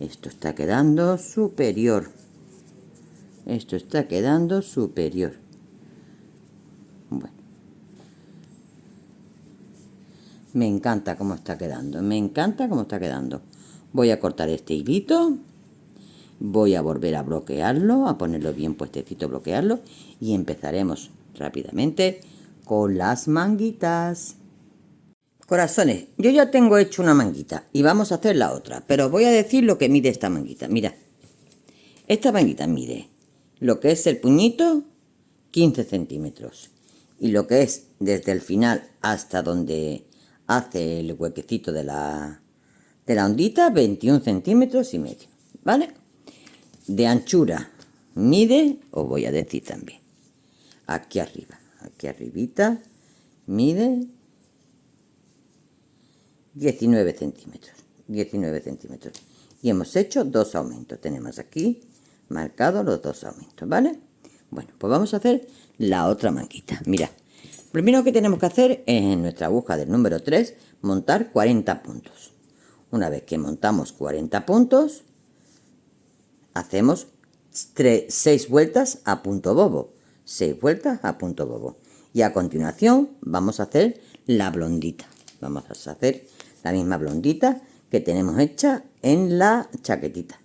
Esto está quedando superior. Esto está quedando superior. Bueno. Me encanta cómo está quedando. Me encanta cómo está quedando. Voy a cortar este hilito. Voy a volver a bloquearlo, a ponerlo bien puestecito, bloquearlo. Y empezaremos rápidamente con las manguitas. Corazones, yo ya tengo hecho una manguita y vamos a hacer la otra. Pero voy a decir lo que mide esta manguita. Mirad. Esta manguita mide lo que es el puñito, 15 centímetros. Y lo que es desde el final hasta donde hace el huequecito de la ondita, 21 centímetros y medio. ¿Vale? De anchura mide, os voy a decir también, aquí arriba, aquí arribita, mide 19 centímetros. 19 centímetros. Y hemos hecho dos aumentos. Tenemos aquí marcados los dos aumentos, ¿vale? Bueno, pues vamos a hacer la otra manguita. Mirad, primero que tenemos que hacer es en nuestra aguja del número 3 montar 40 puntos. Una vez que montamos 40 puntos, hacemos 6 vueltas a punto bobo. 6 vueltas a punto bobo. Y a continuación vamos a hacer la blondita. Vamos a hacer la misma blondita que tenemos hecha en la chaquetita.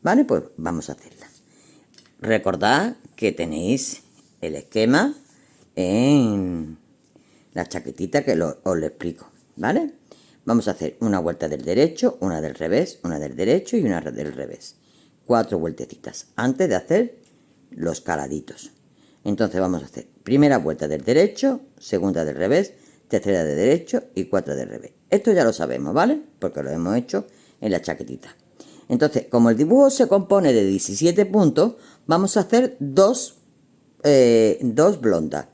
¿Vale? Pues vamos a hacerla. Recordad que tenéis el esquema en la chaquetita que os lo explico. ¿Vale? Vamos a hacer una vuelta del derecho, una del revés, una del derecho y una del revés. 4 vueltecitas antes de hacer los caladitos. Entonces vamos a hacer primera vuelta del derecho, segunda del revés, tercera del derecho y 4 del revés. Esto ya lo sabemos, ¿vale? Porque lo hemos hecho en la chaquetita. Entonces, como el dibujo se compone de 17 puntos, vamos a hacer dos blondas.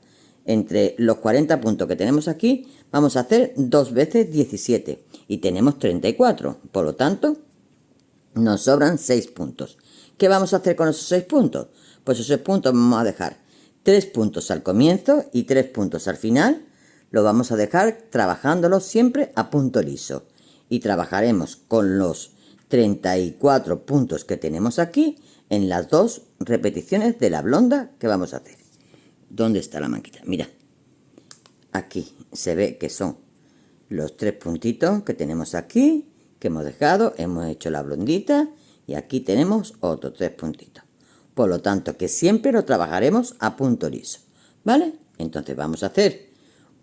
Entre los 40 puntos que tenemos aquí, vamos a hacer 2 veces 17. Y tenemos 34. Por lo tanto, nos sobran 6 puntos. ¿Qué vamos a hacer con esos 6 puntos? Pues esos 6 puntos vamos a dejar 3 puntos al comienzo y 3 puntos al final. Lo vamos a dejar trabajándolo siempre a punto liso. Y trabajaremos con los 34 puntos que tenemos aquí en las 2 repeticiones de la blonda que vamos a hacer. ¿Dónde está la manguita? Mira, aquí se ve que son los 3 puntitos que tenemos aquí, que hemos dejado, hemos hecho la blondita y aquí tenemos otros 3 puntitos. Por lo tanto, que siempre lo trabajaremos a punto liso, ¿vale? Entonces vamos a hacer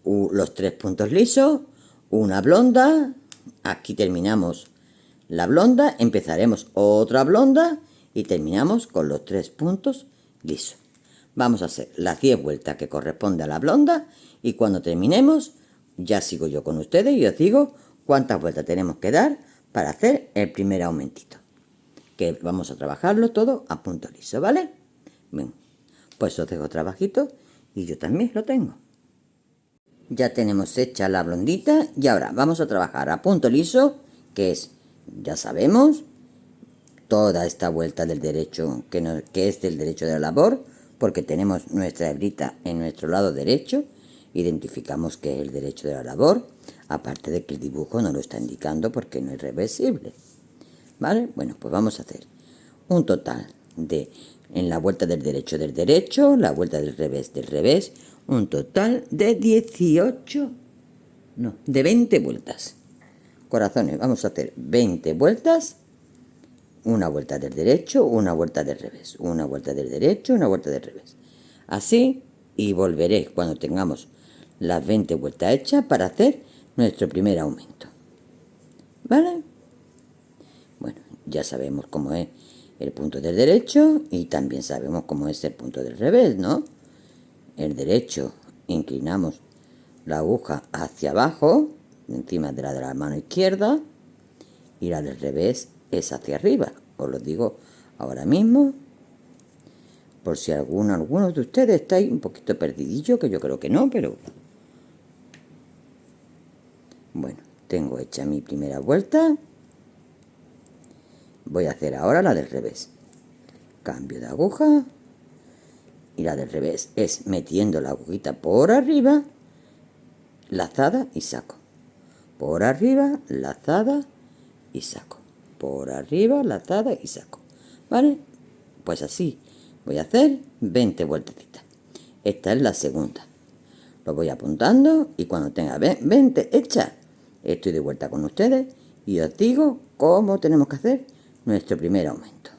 los 3 puntos lisos, una blonda, aquí terminamos la blonda, empezaremos otra blonda y terminamos con los 3 puntos lisos. Vamos a hacer las 10 vueltas que corresponde a la blonda y cuando terminemos ya sigo yo con ustedes y os digo cuántas vueltas tenemos que dar para hacer el primer aumentito. Que vamos a trabajarlo todo a punto liso, ¿vale? Bien, pues os dejo trabajito y yo también lo tengo. Ya tenemos hecha la blondita y ahora vamos a trabajar a punto liso, que es, ya sabemos, toda esta vuelta del derecho, que es del derecho de la labor, porque tenemos nuestra hebrita en nuestro lado derecho, identificamos que es el derecho de la labor, aparte de que el dibujo no lo está indicando porque no es reversible. ¿Vale? Bueno, pues vamos a hacer un total de, en la vuelta del derecho, la vuelta del revés, un total de 20 vueltas. Corazones, vamos a hacer 20 vueltas, una vuelta del derecho, una vuelta del revés, una vuelta del derecho, una vuelta del revés. Así, y volveré cuando tengamos las 20 vueltas hechas para hacer nuestro primer aumento. ¿Vale? Bueno, ya sabemos cómo es el punto del derecho y también sabemos cómo es el punto del revés, ¿no? El derecho inclinamos la aguja hacia abajo, encima de la mano izquierda, y la del revés es hacia arriba. Os lo digo ahora mismo, por si alguno de ustedes está ahí un poquito perdidillo, que yo creo que no, pero bueno, tengo hecha mi primera vuelta. Voy a hacer ahora la del revés. Cambio de aguja. Y la del revés es metiendo la agujita por arriba, lazada y saco. Por arriba, lazada y saco. Por arriba, lazada y saco. ¿Vale? Pues así voy a hacer 20 vueltecitas. Esta es la segunda. Lo voy apuntando y cuando tenga 20 hechas, estoy de vuelta con ustedes y os digo cómo tenemos que hacer nuestro primer aumento.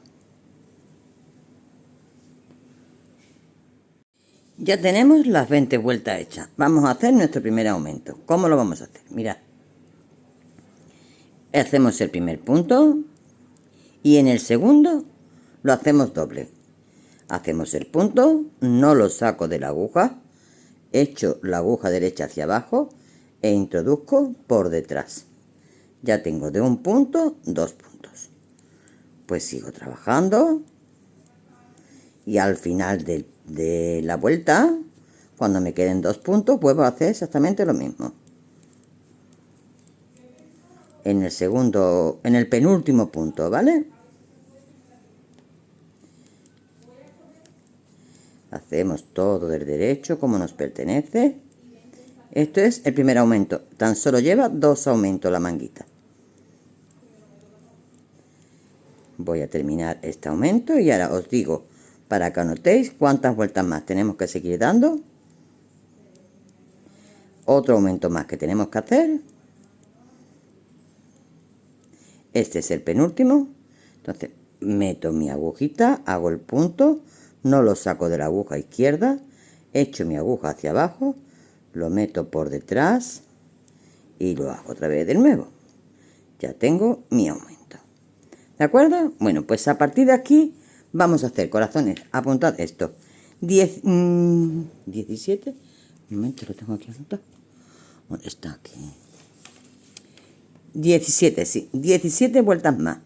Ya tenemos las 20 vueltas hechas. Vamos a hacer nuestro primer aumento. ¿Cómo lo vamos a hacer? Mirad. Hacemos el primer punto y en el segundo lo hacemos doble. Hacemos el punto, no lo saco de la aguja, echo la aguja derecha hacia abajo e introduzco por detrás. Ya tengo de un punto 2 puntos. Pues sigo trabajando y al final de la vuelta, cuando me queden 2 puntos, vuelvo a hacer exactamente lo mismo. En el penúltimo punto, ¿vale? Hacemos todo del derecho como nos pertenece. Esto es el primer aumento. Tan solo lleva 2 aumentos la manguita. Voy a terminar este aumento y ahora os digo, para que anotéis cuántas vueltas más tenemos que seguir dando. Otro aumento más que tenemos que hacer. Este es el penúltimo. Entonces meto mi agujita, hago el punto, no lo saco de la aguja izquierda, echo mi aguja hacia abajo, lo meto por detrás y lo hago otra vez de nuevo. Ya tengo mi aumento. ¿De acuerdo? Bueno, pues a partir de aquí vamos a hacer, corazones, apuntad esto. 17. Un momento, lo tengo aquí anotado. ¿Dónde está aquí? 17, sí. 17 vueltas más.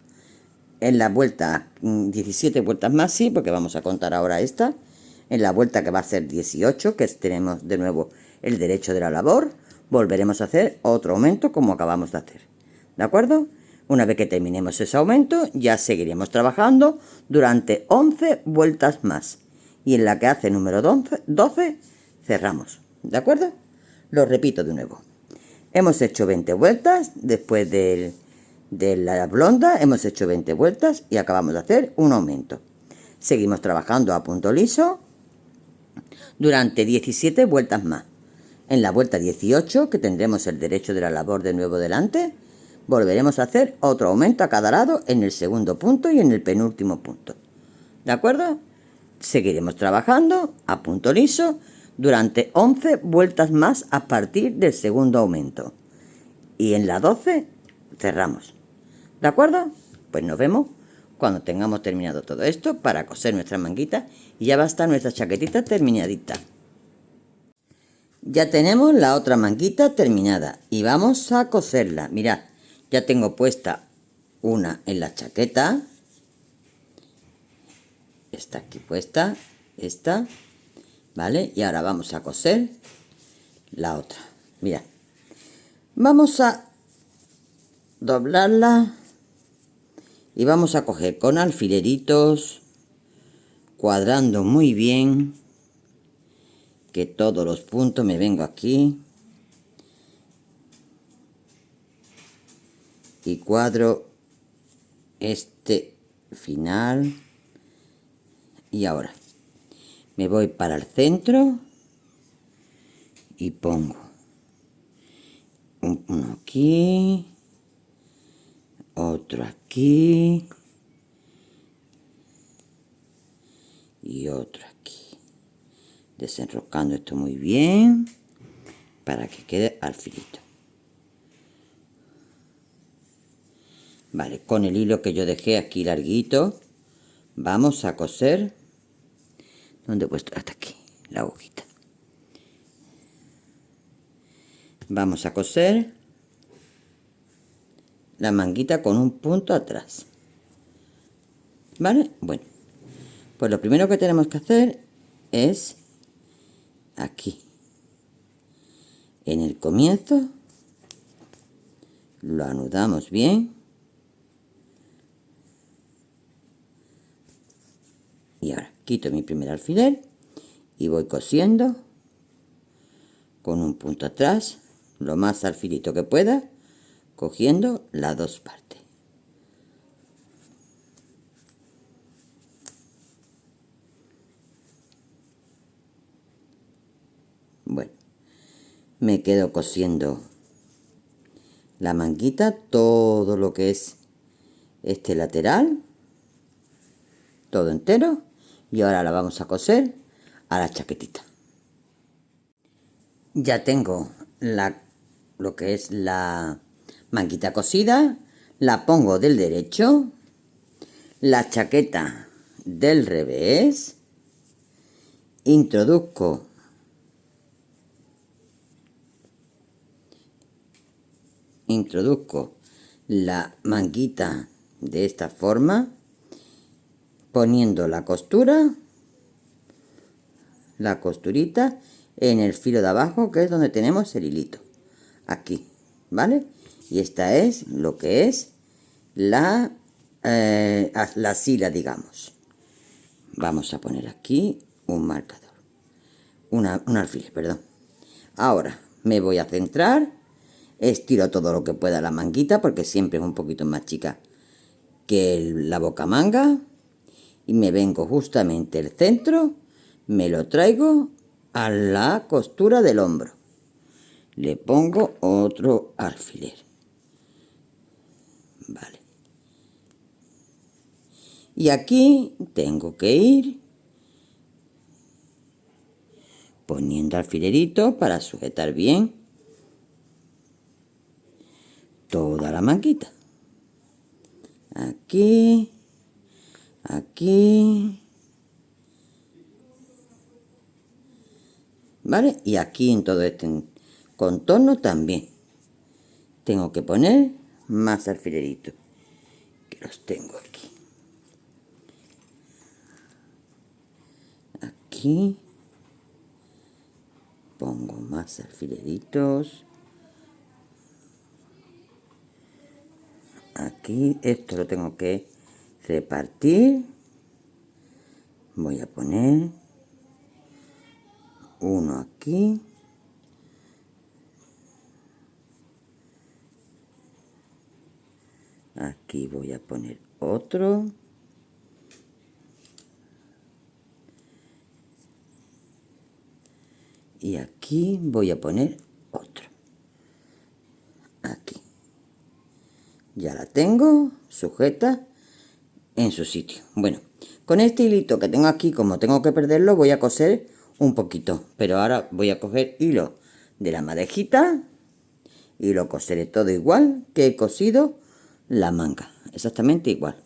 En la vuelta, 17 vueltas más, sí, porque vamos a contar ahora esta. En la vuelta que va a ser 18, que tenemos de nuevo el derecho de la labor, volveremos a hacer otro aumento como acabamos de hacer. ¿De acuerdo? Una vez que terminemos ese aumento, ya seguiremos trabajando durante 11 vueltas más. Y en la que hace número 12 cerramos. ¿De acuerdo? Lo repito de nuevo. Hemos hecho 20 vueltas después de la blonda, hemos hecho 20 vueltas y acabamos de hacer un aumento. Seguimos trabajando a punto liso durante 17 vueltas más. En la vuelta 18, que tendremos el derecho de la labor de nuevo delante, volveremos a hacer otro aumento a cada lado en el segundo punto y en el penúltimo punto. ¿De acuerdo? Seguiremos trabajando a punto liso durante 11 vueltas más a partir del segundo aumento. Y en la 12 cerramos. ¿De acuerdo? Pues nos vemos cuando tengamos terminado todo esto para coser nuestras manguitas y ya va a estar nuestra chaquetita terminadita. Ya tenemos la otra manguita terminada y vamos a coserla. Mirad, ya tengo puesta una en la chaqueta. Está aquí puesta, esta, ¿vale? Y ahora vamos a coser la otra. Mirad, vamos a doblarla y vamos a coger con alfileritos, cuadrando muy bien, que todos los puntos me vengo aquí y cuadro este final. Y ahora me voy para el centro y pongo uno aquí, otro aquí y otro aquí, desenroscando esto muy bien para que quede al filito. Vale, con el hilo que yo dejé aquí larguito, Vamos a coser. ¿Dónde he puesto? Hasta aquí, la agujita. Vamos a coser la manguita con un punto atrás. ¿Vale? Bueno, pues lo primero que tenemos que hacer es aquí, en el comienzo, lo anudamos bien. Y ahora quito mi primer alfiler y voy cosiendo con un punto atrás, lo más al filito que pueda, cogiendo las dos partes. Bueno, me quedo cosiendo la manguita, todo lo que es este lateral, todo entero, y ahora la vamos a coser a la chaquetita. Ya tengo lo que es la manguita cosida, la pongo del derecho, la chaqueta del revés, introduzco la manguita de esta forma, poniendo la costura, la costurita en el filo de abajo, que es donde tenemos el hilito, aquí, ¿vale? Y esta es lo que es la sila, digamos. Vamos a poner aquí un marcador, un alfiler, perdón. Ahora me voy a centrar, estiro todo lo que pueda la manguita, porque siempre es un poquito más chica que la bocamanga, y me vengo justamente el centro, me lo traigo a la costura del hombro, le pongo otro alfiler, vale, y aquí tengo que ir poniendo alfilerito para sujetar bien toda la manguita, aquí, aquí, ¿vale? Y aquí en todo este contorno también tengo que poner más alfileritos, que los tengo aquí. Aquí pongo más alfileritos. Aquí esto lo tengo que repartir. Voy a poner uno aquí, aquí voy a poner otro, y aquí voy a poner otro, aquí. Ya la tengo sujeta en su sitio. Bueno, con este hilito que tengo aquí, como tengo que perderlo, voy a coser un poquito, pero ahora voy a coger hilo de la madejita y lo coseré todo igual que he cosido la manga, exactamente igual,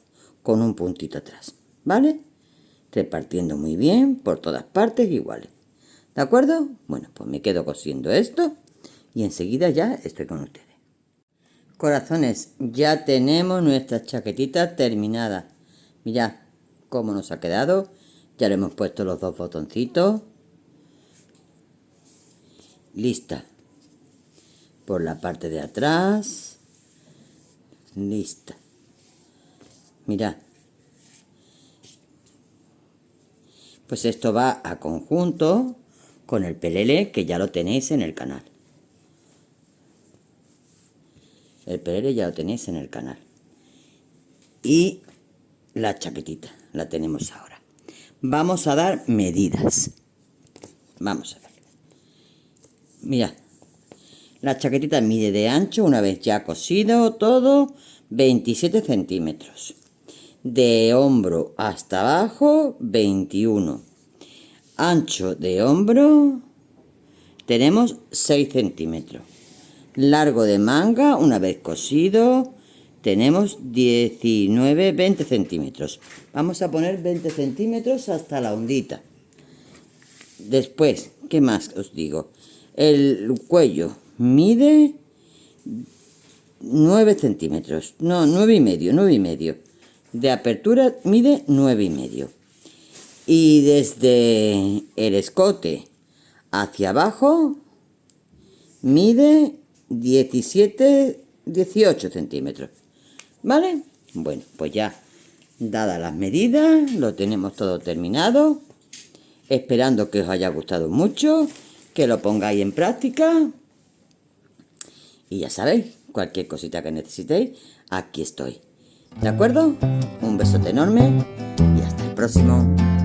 con un puntito atrás, ¿vale? Repartiendo muy bien por todas partes iguales, ¿de acuerdo? Bueno, pues me quedo cosiendo esto y enseguida ya estoy con ustedes. Corazones, ya tenemos nuestra chaquetita terminada. Mirad cómo nos ha quedado. Ya le hemos puesto los dos botoncitos. Lista. Por la parte de atrás. Lista. Mirad. Pues esto va a conjunto con el pelele, que ya lo tenéis en el canal. El pelele ya lo tenéis en el canal. Y la chaquetita la tenemos ahora. Vamos a dar medidas. Vamos a ver. Mirad. La chaquetita mide de ancho, una vez ya cosido todo, 27 centímetros. De hombro hasta abajo, 21. Ancho de hombro tenemos 6 centímetros. Largo de manga, una vez cosido, tenemos 19, 20 centímetros. Vamos a poner 20 centímetros hasta la ondita. Después, ¿qué más os digo? El cuello mide 9 centímetros. No, 9 y medio, 9 y medio. De apertura mide 9 y medio. Y desde el escote hacia abajo mide 17, 18 centímetros. ¿Vale? Bueno, pues ya dadas las medidas, lo tenemos todo terminado. Esperando que os haya gustado mucho, que lo pongáis en práctica. Y ya sabéis, cualquier cosita que necesitéis, aquí estoy. ¿De acuerdo? Un besote enorme y hasta el próximo.